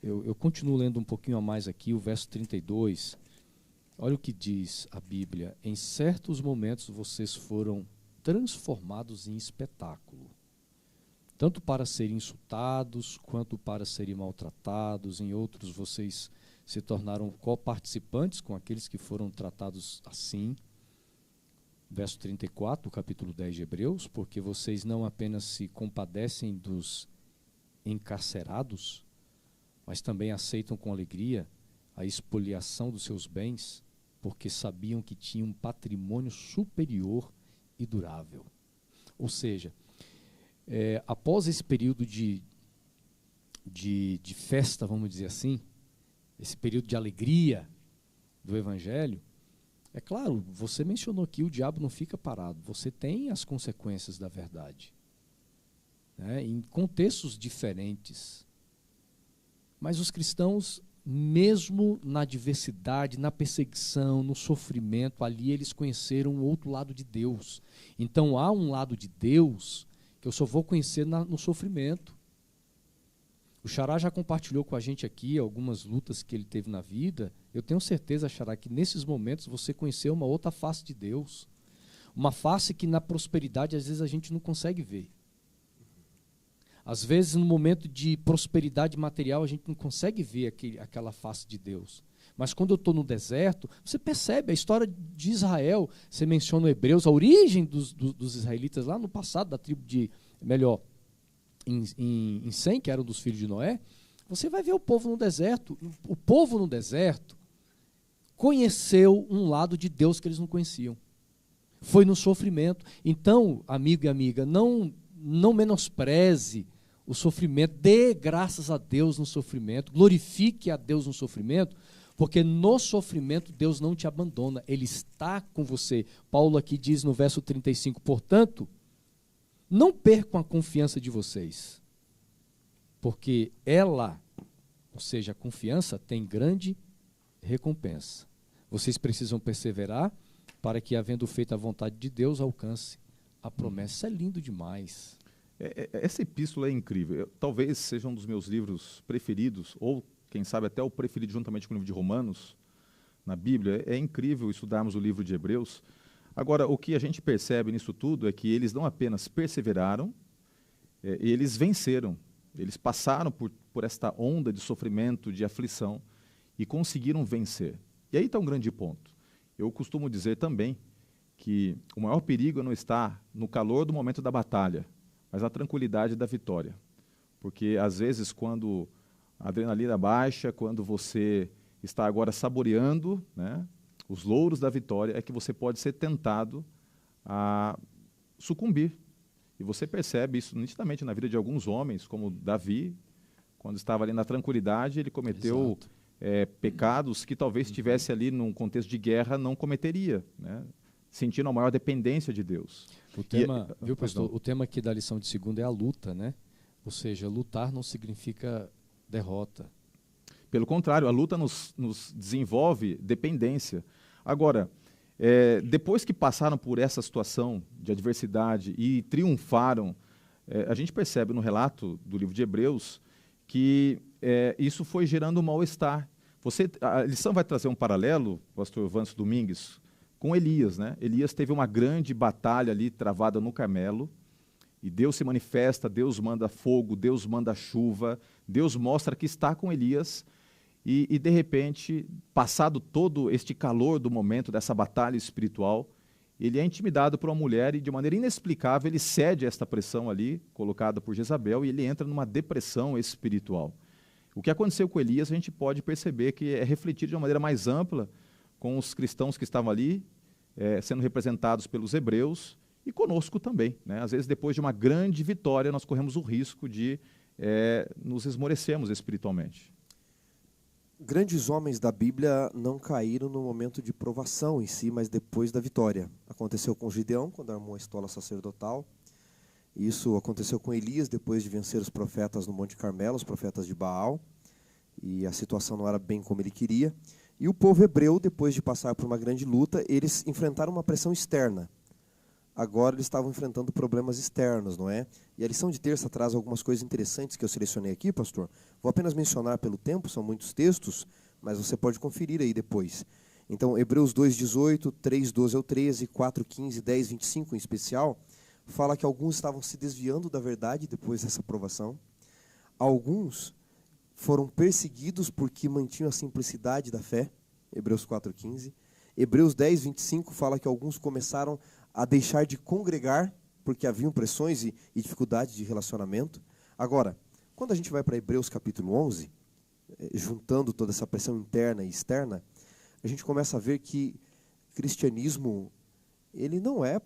eu continuo lendo um pouquinho a mais aqui, o verso 32, olha o que diz a Bíblia: em certos momentos vocês foram transformados em espetáculo, tanto para serem insultados, quanto para serem maltratados. Em outros vocês se tornaram coparticipantes com aqueles que foram tratados assim. Verso 34, do capítulo 10 de Hebreus: porque vocês não apenas se compadecem dos encarcerados, mas também aceitam com alegria a expoliação dos seus bens, porque sabiam que tinham um patrimônio superior e durável. Ou seja, após esse período de festa, vamos dizer assim, esse período de alegria do Evangelho, é claro, você mencionou aqui, o diabo não fica parado, você tem as consequências da verdade, né, em contextos diferentes. Mas os cristãos, mesmo na adversidade, na perseguição, no sofrimento, ali eles conheceram o outro lado de Deus. Então há um lado de Deus que eu só vou conhecer no sofrimento. O Xará já compartilhou com a gente aqui algumas lutas que ele teve na vida. Eu tenho certeza, Xará, que nesses momentos você conheceu uma outra face de Deus. Uma face que na prosperidade às vezes a gente não consegue ver. Às vezes no momento de prosperidade material a gente não consegue ver aquela face de Deus. Mas quando eu estou no deserto, você percebe a história de Israel. Você menciona Hebreus, a origem dos israelitas lá no passado, da tribo em Sem, que era um dos filhos de Noé. Você vai ver o povo no deserto. O povo no deserto conheceu um lado de Deus que eles não conheciam. Foi no sofrimento. Então, amigo e amiga, não menospreze o sofrimento, dê graças a Deus no sofrimento, glorifique a Deus no sofrimento, porque no sofrimento Deus não te abandona, Ele está com você. Paulo aqui diz no verso 35, portanto, não percam a confiança de vocês, porque ela, ou seja, a confiança, tem grande recompensa. Vocês precisam perseverar para que, havendo feito a vontade de Deus, alcance a promessa. Isso é lindo demais. Essa epístola é incrível. Talvez seja um dos meus livros preferidos, ou quem sabe até o preferido juntamente com o livro de Romanos, na Bíblia. É incrível estudarmos o livro de Hebreus. Agora, o que a gente percebe nisso tudo é que eles não apenas perseveraram, eles venceram. Eles passaram por esta onda de sofrimento, de aflição, e conseguiram vencer. E aí está um grande ponto. Eu costumo dizer também que o maior perigo não está no calor do momento da batalha, mas na tranquilidade da vitória. Porque, às vezes, quando a adrenalina baixa, quando você está agora saboreando, né, os louros da vitória, é que você pode ser tentado a sucumbir. E você percebe isso nitidamente na vida de alguns homens, como Davi, quando estava ali na tranquilidade, ele cometeu pecados que talvez estivesse ali num contexto de guerra não cometeria, né, sentindo a maior dependência de Deus. O tema, viu, pastor? O tema aqui da lição de segunda é a luta, né? Ou seja, lutar não significa derrota. Pelo contrário, a luta nos desenvolve dependência. Agora, depois que passaram por essa situação de adversidade e triunfaram, a gente percebe no relato do livro de Hebreus que isso foi gerando um mal-estar. A lição vai trazer um paralelo, pastor Vanso Domingues, com Elias, né? Elias teve uma grande batalha ali travada no Carmelo, e Deus se manifesta, Deus manda fogo, Deus manda chuva, Deus mostra que está com Elias, e de repente, passado todo este calor do momento dessa batalha espiritual, ele é intimidado por uma mulher e de maneira inexplicável ele cede a esta pressão ali, colocada por Jezabel, e ele entra numa depressão espiritual. O que aconteceu com Elias a gente pode perceber que é refletido de uma maneira mais ampla com os cristãos que estavam ali, sendo representados pelos hebreus, e conosco também, né? Às vezes, depois de uma grande vitória, nós corremos o risco de nos esmorecermos espiritualmente. Grandes homens da Bíblia não caíram no momento de provação em si, mas depois da vitória. Aconteceu com Gideão, quando armou a estola sacerdotal. Isso aconteceu com Elias, depois de vencer os profetas no Monte Carmelo, os profetas de Baal. E a situação não era bem como ele queria. E o povo hebreu, depois de passar por uma grande luta, eles enfrentaram uma pressão externa. Agora eles estavam enfrentando problemas externos, não é? E a lição de terça traz algumas coisas interessantes que eu selecionei aqui, pastor. Vou apenas mencionar pelo tempo, são muitos textos, mas você pode conferir aí depois. Então, Hebreus 2:18, 3:12 ao 13, 4:15, 10:25 em especial, fala que alguns estavam se desviando da verdade depois dessa provação. Alguns foram perseguidos porque mantinham a simplicidade da fé, Hebreus 4:15. Hebreus 10:25 fala que alguns começaram a deixar de congregar porque haviam pressões e dificuldades de relacionamento. Agora, quando a gente vai para Hebreus capítulo 11, juntando toda essa pressão interna e externa, a gente começa a ver que cristianismo, ele não é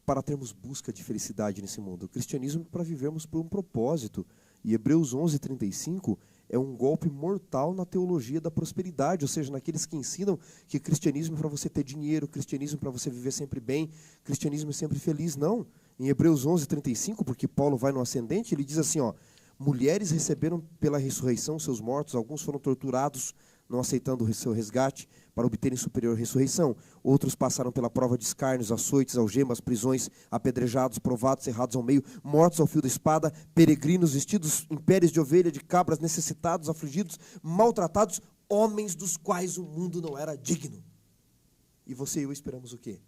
para termos busca de felicidade nesse mundo. O cristianismo é para vivermos por um propósito. E Hebreus 11:35 é um golpe mortal na teologia da prosperidade, ou seja, naqueles que ensinam que cristianismo é para você ter dinheiro, cristianismo é para você viver sempre bem, cristianismo é sempre feliz. Não. Em Hebreus 11:35, porque Paulo vai no ascendente, ele diz assim, ó, mulheres receberam pela ressurreição seus mortos, alguns foram torturados, não aceitando o seu resgate, para obterem superior ressurreição. Outros passaram pela prova de escárnios, açoites, algemas, prisões, apedrejados, provados, cerrados ao meio, mortos ao fio da espada, peregrinos, vestidos em peles de ovelha, de cabras, necessitados, afligidos, maltratados, homens dos quais o mundo não era digno. E você e eu esperamos o quê?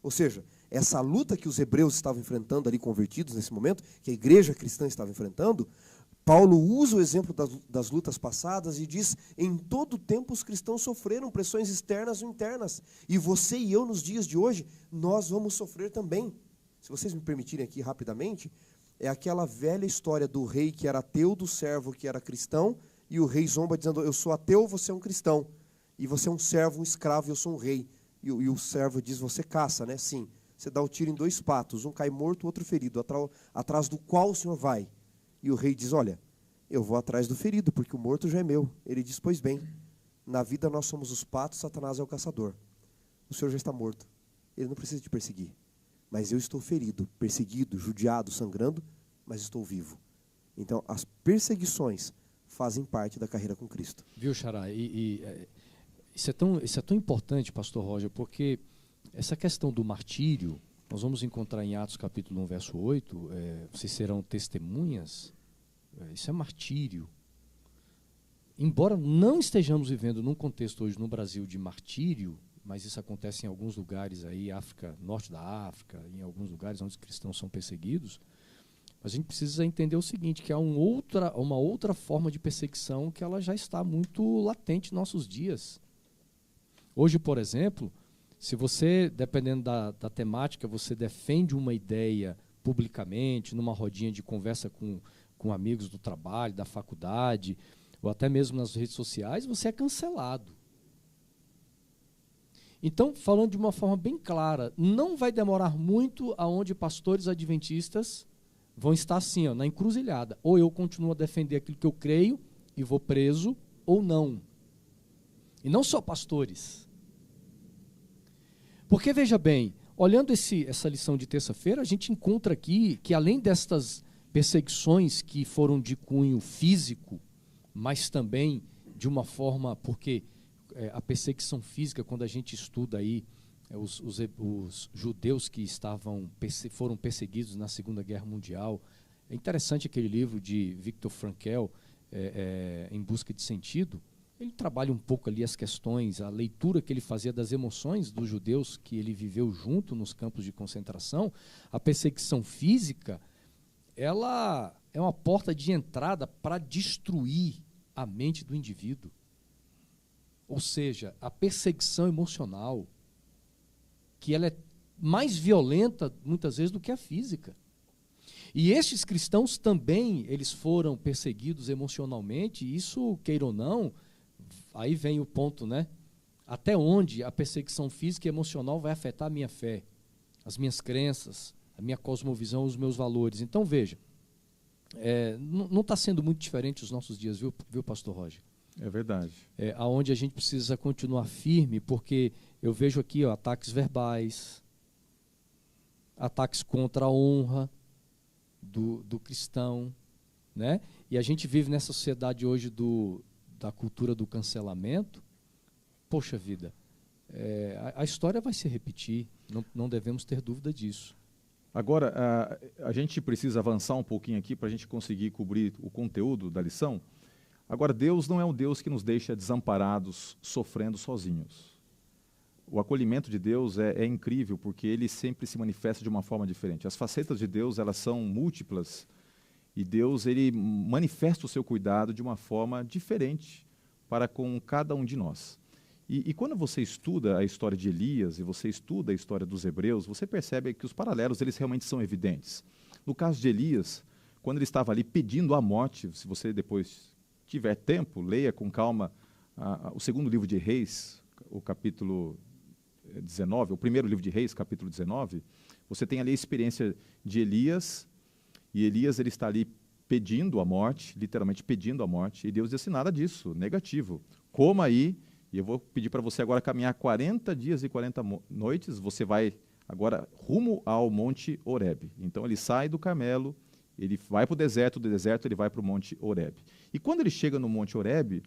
Ou seja, essa luta que os hebreus estavam enfrentando ali, convertidos nesse momento, que a igreja cristã estava enfrentando, Paulo usa o exemplo das lutas passadas e diz, em todo tempo os cristãos sofreram pressões externas ou internas. E você e eu, nos dias de hoje, nós vamos sofrer também. Se vocês me permitirem aqui rapidamente, é aquela velha história do rei que era ateu, do servo que era cristão, e o rei zomba dizendo, eu sou ateu, você é um cristão. E você é um servo, um escravo, eu sou um rei. E o servo diz, você caça, né? Sim. Você dá o tiro em 2 patos, um cai morto, o outro ferido, atrás do qual o senhor vai? E o rei diz, olha, eu vou atrás do ferido, porque o morto já é meu. Ele diz, pois bem, na vida nós somos os patos, Satanás é o caçador. O senhor já está morto. Ele não precisa te perseguir. Mas eu estou ferido, perseguido, judiado, sangrando, mas estou vivo. Então, as perseguições fazem parte da carreira com Cristo. Viu, Xará? Isso é tão importante, pastor Roger, porque essa questão do martírio, nós vamos encontrar em Atos capítulo 1, verso 8, vocês serão testemunhas, isso é martírio. Embora não estejamos vivendo num contexto hoje no Brasil de martírio, mas isso acontece em alguns lugares aí, África, norte da África, em alguns lugares onde os cristãos são perseguidos, a gente precisa entender o seguinte, que há uma outra forma de perseguição que ela já está muito latente em nossos dias. Hoje, por exemplo, se você, dependendo da temática, você defende uma ideia publicamente, numa rodinha de conversa com amigos do trabalho, da faculdade, ou até mesmo nas redes sociais, você é cancelado. Então, falando de uma forma bem clara, não vai demorar muito aonde pastores adventistas vão estar assim, ó, na encruzilhada. Ou eu continuo a defender aquilo que eu creio e vou preso, ou não. E não só pastores. Porque, veja bem, olhando essa lição de terça-feira, a gente encontra aqui que, além destas perseguições que foram de cunho físico, mas também de uma forma, porque a perseguição física, quando a gente estuda aí os judeus que foram perseguidos na Segunda Guerra Mundial, é interessante aquele livro de Viktor Frankl, Em Busca de Sentido. Ele trabalha um pouco ali as questões, a leitura que ele fazia das emoções dos judeus que ele viveu junto nos campos de concentração. A perseguição física, ela é uma porta de entrada para destruir a mente do indivíduo. Ou seja, a perseguição emocional, que ela é mais violenta, muitas vezes, do que a física. E estes cristãos também, eles foram perseguidos emocionalmente, e isso, queira ou não, aí vem o ponto, né? Até onde a perseguição física e emocional vai afetar a minha fé, as minhas crenças, a minha cosmovisão, os meus valores. Então, veja, não está sendo muito diferente os nossos dias, viu, pastor Roger? É verdade. Aonde a gente precisa continuar firme, porque eu vejo aqui, ó, ataques verbais, ataques contra a honra do cristão, né? E a gente vive nessa sociedade hoje da cultura do cancelamento. Poxa vida, a história vai se repetir, não devemos ter dúvida disso. Agora, a gente precisa avançar um pouquinho aqui para a gente conseguir cobrir o conteúdo da lição. Agora, Deus não é um Deus que nos deixa desamparados, sofrendo sozinhos. O acolhimento de Deus é incrível, porque ele sempre se manifesta de uma forma diferente. As facetas de Deus, elas são múltiplas, e Deus, ele manifesta o seu cuidado de uma forma diferente para com cada um de nós. E quando você estuda a história de Elias e você estuda a história dos hebreus, você percebe que os paralelos, eles realmente são evidentes. No caso de Elias, quando ele estava ali pedindo a morte, se você depois tiver tempo, leia com calma o segundo livro de Reis, o capítulo 19, o primeiro livro de Reis, capítulo 19. Você tem ali a experiência de Elias, e Elias ele está ali pedindo a morte, literalmente pedindo a morte, e Deus disse nada disso, negativo. Coma aí, e eu vou pedir para você agora caminhar 40 dias e 40 noites, você vai agora rumo ao Monte Horebe. Então ele sai do Carmelo, ele vai para o deserto, do deserto ele vai para o Monte Horebe. E quando ele chega no Monte Horebe,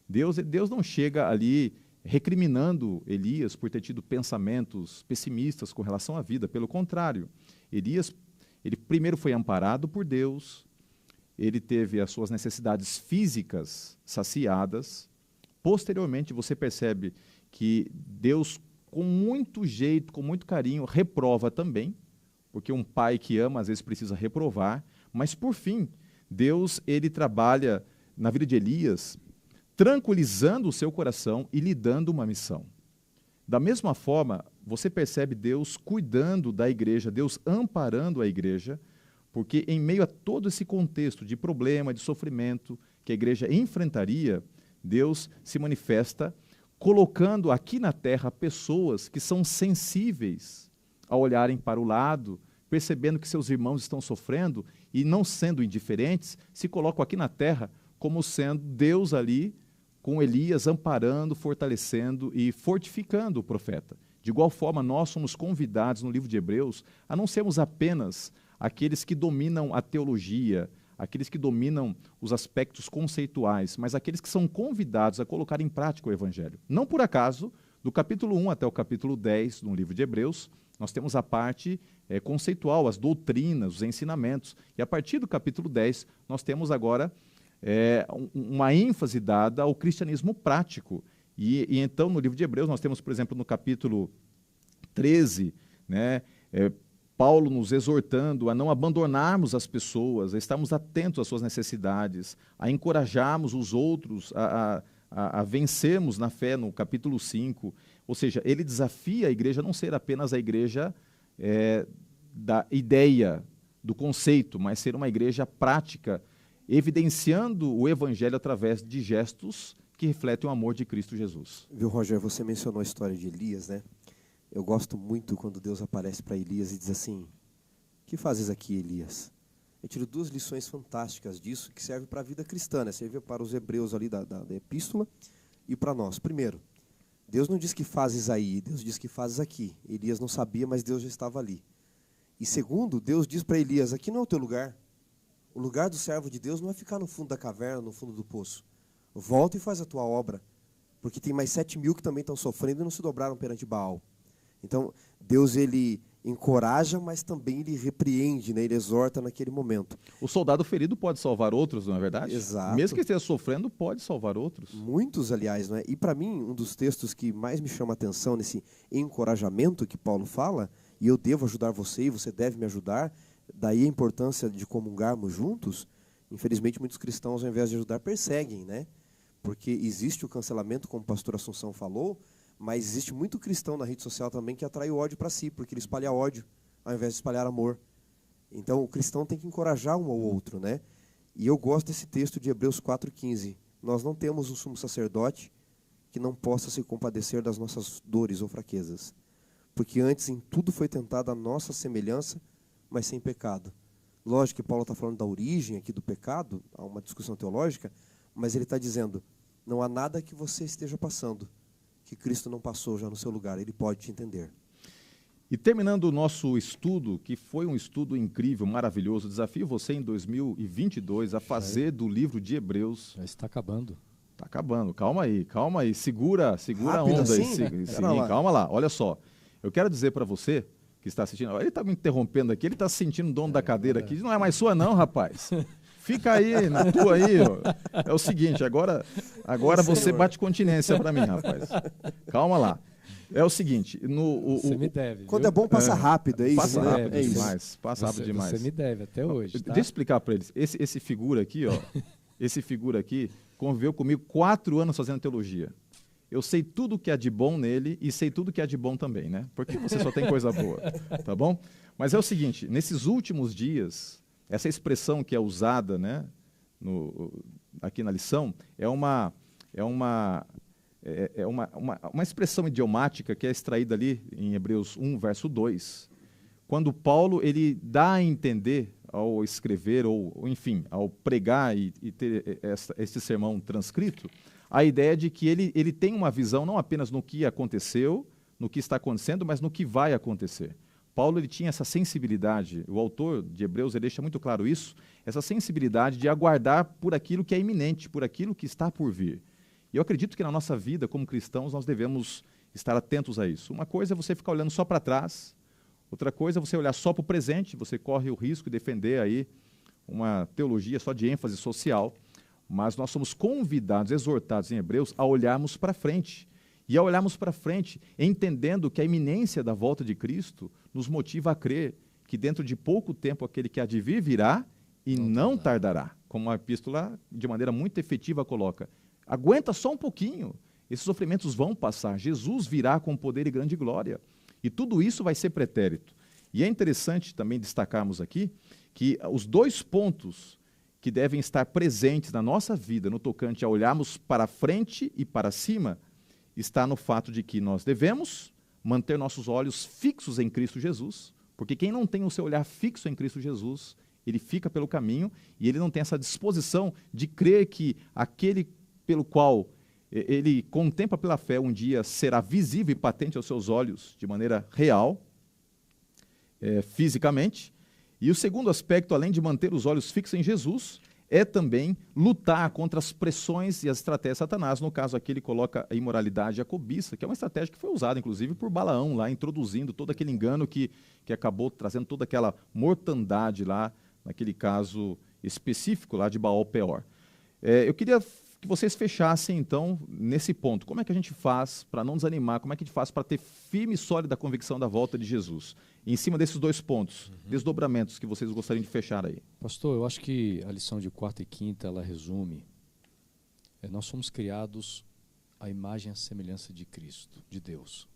Deus não chega ali recriminando Elias por ter tido pensamentos pessimistas com relação à vida. Pelo contrário, Elias, ele primeiro foi amparado por Deus, ele teve as suas necessidades físicas saciadas. Posteriormente, você percebe que Deus, com muito jeito, com muito carinho, reprova também, porque um pai que ama, às vezes, precisa reprovar. Mas, por fim, Deus ele trabalha na vida de Elias, tranquilizando o seu coração e lhe dando uma missão. Da mesma forma, você percebe Deus cuidando da igreja, Deus amparando a igreja, porque em meio a todo esse contexto de problema, de sofrimento que a igreja enfrentaria, Deus se manifesta colocando aqui na terra pessoas que são sensíveis a olharem para o lado, percebendo que seus irmãos estão sofrendo e não sendo indiferentes, se colocam aqui na terra como sendo Deus ali com Elias amparando, fortalecendo e fortificando o profeta. De igual forma, nós somos convidados no livro de Hebreus a não sermos apenas aqueles que dominam a teologia, aqueles que dominam os aspectos conceituais, mas aqueles que são convidados a colocar em prática o Evangelho. Não por acaso, do capítulo 1 até o capítulo 10 no livro de Hebreus, nós temos a parte conceitual, as doutrinas, os ensinamentos. E a partir do capítulo 10, nós temos agora uma ênfase dada ao cristianismo prático. E então, no livro de Hebreus, nós temos, por exemplo, no capítulo 13, né, Paulo nos exortando a não abandonarmos as pessoas, a estarmos atentos às suas necessidades, a encorajarmos os outros, a vencermos na fé, no capítulo 5. Ou seja, ele desafia a igreja a não ser apenas a igreja da ideia, do conceito, mas ser uma igreja prática, evidenciando o evangelho através de gestos que refletem o amor de Cristo Jesus. Viu, Roger, você mencionou a história de Elias, né? Eu gosto muito quando Deus aparece para Elias e diz assim: "Que fazes aqui, Elias?" Eu tiro duas lições fantásticas disso que servem para a vida cristã, né? Serve para os hebreus ali da epístola e para nós. Primeiro, Deus não diz que fazes aí, Deus diz que fazes aqui. Elias não sabia, mas Deus já estava ali. E segundo, Deus diz para Elias: aqui não é o teu lugar. O lugar do servo de Deus não é ficar no fundo da caverna, no fundo do poço. Volta e faz a tua obra, porque tem mais 7.000 que também estão sofrendo e não se dobraram perante Baal. Então, Deus ele encoraja, mas também ele repreende, né? Ele exorta naquele momento. O soldado ferido pode salvar outros, não é verdade? Exato. Mesmo que esteja sofrendo, pode salvar outros. Muitos, aliás, não é? E para mim, um dos textos que mais me chama a atenção nesse encorajamento que Paulo fala, e eu devo ajudar você e você deve me ajudar, daí a importância de comungarmos juntos. Infelizmente, muitos cristãos, ao invés de ajudar, perseguem, né? Porque existe o cancelamento, como o pastor Assunção falou, mas existe muito cristão na rede social também que atrai o ódio para si, porque ele espalha ódio ao invés de espalhar amor. Então, o cristão tem que encorajar um ao outro, né? E eu gosto desse texto de Hebreus 4,15. Nós não temos um sumo sacerdote que não possa se compadecer das nossas dores ou fraquezas, porque antes em tudo foi tentada a nossa semelhança, mas sem pecado. Lógico que Paulo está falando da origem aqui do pecado, há uma discussão teológica, mas ele está dizendo, não há nada que você esteja passando que Cristo não passou já no seu lugar, ele pode te entender. E terminando o nosso estudo, que foi um estudo incrível, maravilhoso, desafio você em 2022 a fazer do livro de Hebreus. Já está acabando. Está acabando, calma aí, segura a Rápido onda assim? aí. Sim, calma lá, olha só. Eu quero dizer para você que está assistindo, ele está me interrompendo aqui, ele está se sentindo dono da cadeira aqui, não é mais sua não, rapaz. Fica aí, na tua aí. Ó. É o seguinte, agora você bate continência para mim, rapaz. Calma lá. É o seguinte, você me deve. Quando é bom, passa rápido, é isso. Passa né? rápido é isso. demais, passa rápido demais. Você me deve até hoje, tá? Deixa eu explicar para eles. Esse figura aqui, ó, esse figura aqui, conviveu comigo 4 anos fazendo teologia. Eu sei tudo que há de bom nele e sei tudo que há de bom também, né? Porque você só tem coisa boa, tá bom? Mas é o seguinte, nesses últimos dias, essa expressão que é usada, né, aqui na lição é uma expressão idiomática que é extraída ali em Hebreus 1, verso 2, quando Paulo ele dá a entender, ao escrever, ou enfim, ao pregar e ter esse sermão transcrito, a ideia de que ele tem uma visão não apenas no que aconteceu, no que está acontecendo, mas no que vai acontecer. Paulo ele tinha essa sensibilidade, o autor de Hebreus ele deixa muito claro isso, essa sensibilidade de aguardar por aquilo que é iminente, por aquilo que está por vir. E eu acredito que na nossa vida, como cristãos, nós devemos estar atentos a isso. Uma coisa é você ficar olhando só para trás, outra coisa é você olhar só para o presente, você corre o risco de defender aí uma teologia só de ênfase social, mas nós somos convidados, exortados em Hebreus, a olharmos para frente. E ao olharmos para frente, entendendo que a iminência da volta de Cristo nos motiva a crer que dentro de pouco tempo aquele que há de vir virá e não tardará. Como a epístola, de maneira muito efetiva, coloca. Aguenta só um pouquinho, esses sofrimentos vão passar, Jesus virá com poder e grande glória. E tudo isso vai ser pretérito. E é interessante também destacarmos aqui que os dois pontos que devem estar presentes na nossa vida, no tocante a olharmos para frente e para cima, está no fato de que nós devemos manter nossos olhos fixos em Cristo Jesus, porque quem não tem o seu olhar fixo em Cristo Jesus, ele fica pelo caminho e ele não tem essa disposição de crer que aquele pelo qual ele contempla pela fé um dia será visível e patente aos seus olhos de maneira real, fisicamente. E o segundo aspecto, além de manter os olhos fixos em Jesus, é também lutar contra as pressões e as estratégias de Satanás. No caso aqui ele coloca a imoralidade e a cobiça, que é uma estratégia que foi usada inclusive por Balaão, lá introduzindo todo aquele engano que acabou trazendo toda aquela mortandade lá, naquele caso específico lá de Baal-Peor. Eu queria que vocês fechassem, então, nesse ponto. Como é que a gente faz para não desanimar? Como é que a gente faz para ter firme e sólida convicção da volta de Jesus? E em cima desses dois pontos, desdobramentos que vocês gostariam de fechar aí. Pastor, eu acho que a lição de quarta e quinta, ela resume, nós somos criados à imagem e à semelhança de Cristo, de Deus.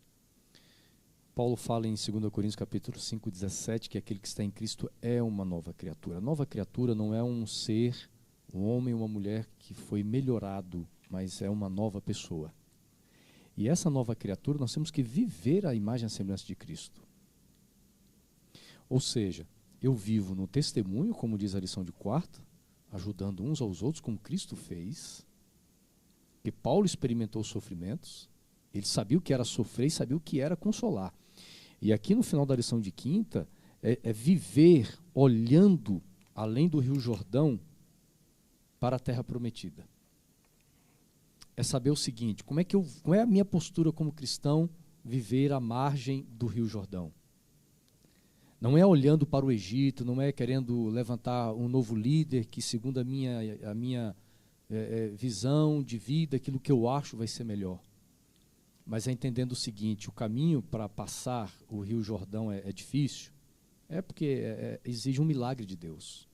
Paulo fala em 2 Coríntios capítulo 5, 17, que aquele que está em Cristo é uma nova criatura. A nova criatura não é um ser, um homem ou uma mulher que foi melhorado, mas é uma nova pessoa. E essa nova criatura, nós temos que viver a imagem e a semelhança de Cristo. Ou seja, eu vivo no testemunho, como diz a lição de quarta, ajudando uns aos outros, como Cristo fez. E Paulo experimentou sofrimentos, ele sabia o que era sofrer e sabia o que era consolar. E aqui no final da lição de quinta, é viver olhando além do Rio Jordão para a terra prometida. É saber o seguinte, qual é a minha postura como cristão viver à margem do Rio Jordão? Não é olhando para o Egito, não é querendo levantar um novo líder que, segundo a minha visão de vida, aquilo que eu acho vai ser melhor. Mas é entendendo o seguinte, o caminho para passar o Rio Jordão é difícil, porque exige um milagre de Deus.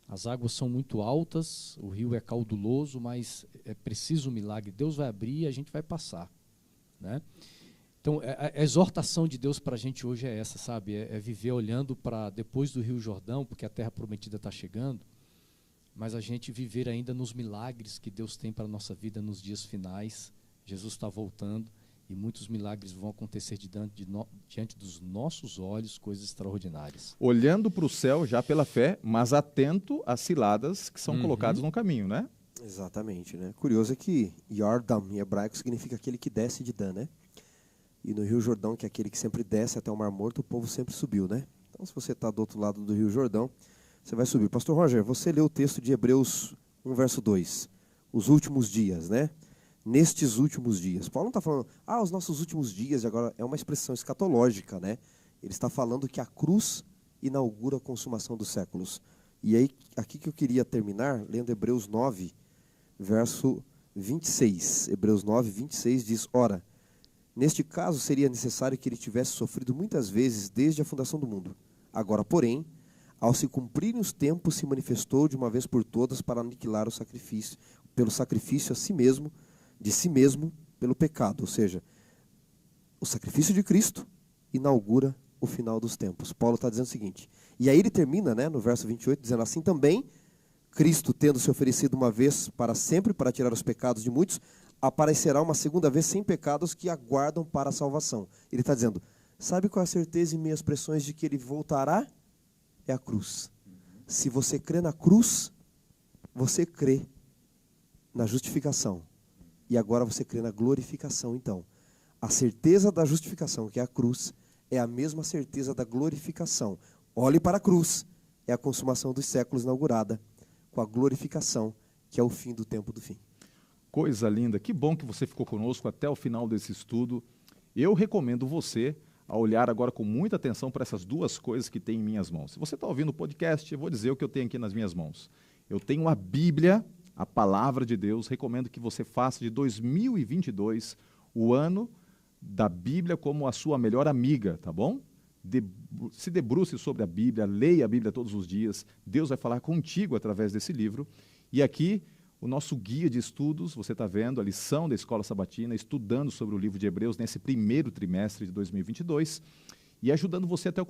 As águas são muito altas, o rio é cauduloso, mas é preciso um milagre. Deus vai abrir e a gente vai passar, né? Então, a exortação de Deus para a gente hoje é essa, sabe? É viver olhando para depois do Rio Jordão, porque a terra prometida está chegando, mas a gente viver ainda nos milagres que Deus tem para a nossa vida nos dias finais. Jesus está voltando e muitos milagres vão acontecer diante dos nossos olhos, coisas extraordinárias. Olhando para o céu já pela fé, mas atento às ciladas que são colocadas no caminho, né? Exatamente, né? Curioso é que Yordam em hebraico significa aquele que desce de Dan, né? E no Rio Jordão, que é aquele que sempre desce até o Mar Morto, o povo sempre subiu, né? Então, se você está do outro lado do Rio Jordão, você vai subir. Pastor Roger, você leu o texto de Hebreus 1, verso 2. Os últimos dias, né? Nestes últimos dias. Paulo não está falando, os nossos últimos dias, agora é uma expressão escatológica, né? Ele está falando que a cruz inaugura a consumação dos séculos. E aí, aqui que eu queria terminar, lendo Hebreus 9, verso 26. Hebreus 9, 26 diz, ora, neste caso seria necessário que ele tivesse sofrido muitas vezes desde a fundação do mundo. Agora, porém, ao se cumprirem os tempos, se manifestou de uma vez por todas para aniquilar o sacrifício, pelo sacrifício de si mesmo, pelo pecado. Ou seja, o sacrifício de Cristo inaugura o final dos tempos. Paulo está dizendo o seguinte, e aí ele termina, né, no verso 28, dizendo assim também, Cristo, tendo se oferecido uma vez para sempre para tirar os pecados de muitos, aparecerá uma segunda vez sem pecados que aguardam para a salvação. Ele está dizendo, sabe qual é a certeza em minhas expressões de que ele voltará? É a cruz. Se você crê na cruz, você crê na justificação. E agora você crê na glorificação, então. A certeza da justificação, que é a cruz, é a mesma certeza da glorificação. Olhe para a cruz, é a consumação dos séculos inaugurada, com a glorificação, que é o fim do tempo do fim. Coisa linda, que bom que você ficou conosco até o final desse estudo. Eu recomendo você a olhar agora com muita atenção para essas duas coisas que tem em minhas mãos. Se você está ouvindo o podcast, eu vou dizer o que eu tenho aqui nas minhas mãos. Eu tenho a Bíblia, a Palavra de Deus. Recomendo que você faça de 2022 o ano da Bíblia como a sua melhor amiga, tá bom? Se debruce sobre a Bíblia, leia a Bíblia todos os dias. Deus vai falar contigo através desse livro. E aqui, o nosso guia de estudos, você está vendo a lição da Escola Sabatina, estudando sobre o livro de Hebreus nesse primeiro trimestre de 2022 e ajudando você a ter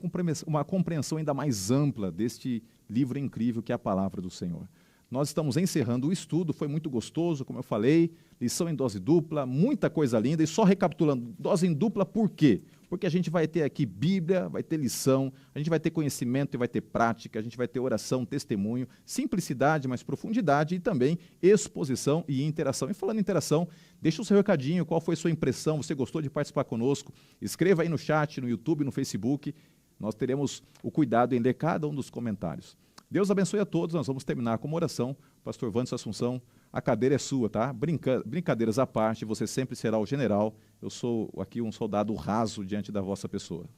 uma compreensão ainda mais ampla deste livro incrível que é a Palavra do Senhor. Nós estamos encerrando o estudo, foi muito gostoso, como eu falei, lição em dose dupla, muita coisa linda. E só recapitulando, dose em dupla por quê? Porque a gente vai ter aqui Bíblia, vai ter lição, a gente vai ter conhecimento e vai ter prática, a gente vai ter oração, testemunho, simplicidade, mais profundidade e também exposição e interação. E falando em interação, deixa o seu recadinho, qual foi a sua impressão, você gostou de participar conosco? Escreva aí no chat, no YouTube, no Facebook, nós teremos o cuidado em ler cada um dos comentários. Deus abençoe a todos, nós vamos terminar com uma oração. Pastor Wanderson Assunção, a cadeira é sua, tá? Brincadeiras à parte, você sempre será o general. Eu sou aqui um soldado raso diante da vossa pessoa.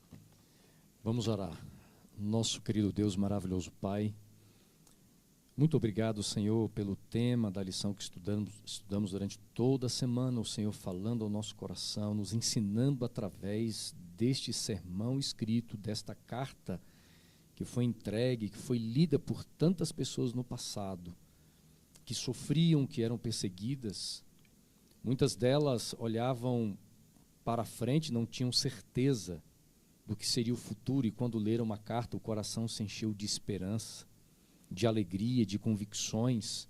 Vamos orar. Nosso querido Deus, maravilhoso Pai, muito obrigado, Senhor, pelo tema da lição que estudamos durante toda a semana, o Senhor falando ao nosso coração, nos ensinando através deste sermão escrito, desta carta que foi entregue, que foi lida por tantas pessoas no passado, que sofriam, que eram perseguidas. Muitas delas olhavam para frente, não tinham certeza do que seria o futuro, e quando leram uma carta, o coração se encheu de esperança, de alegria, de convicções,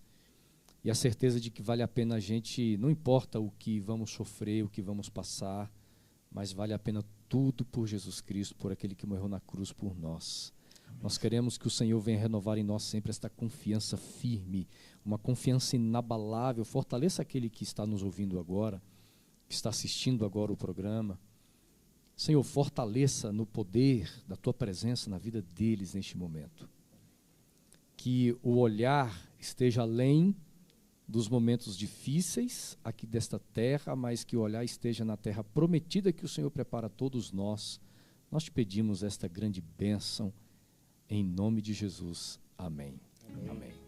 e a certeza de que vale a pena a gente, não importa o que vamos sofrer, o que vamos passar, mas vale a pena tudo por Jesus Cristo, por aquele que morreu na cruz por nós. Nós queremos que o Senhor venha renovar em nós sempre esta confiança firme, uma confiança inabalável. Fortaleça aquele que está nos ouvindo agora, que está assistindo agora o programa. Senhor, fortaleça no poder da Tua presença na vida deles neste momento. Que o olhar esteja além dos momentos difíceis aqui desta terra, mas que o olhar esteja na terra prometida que o Senhor prepara a todos nós. Nós te pedimos esta grande bênção. Em nome de Jesus. Amém. Amém.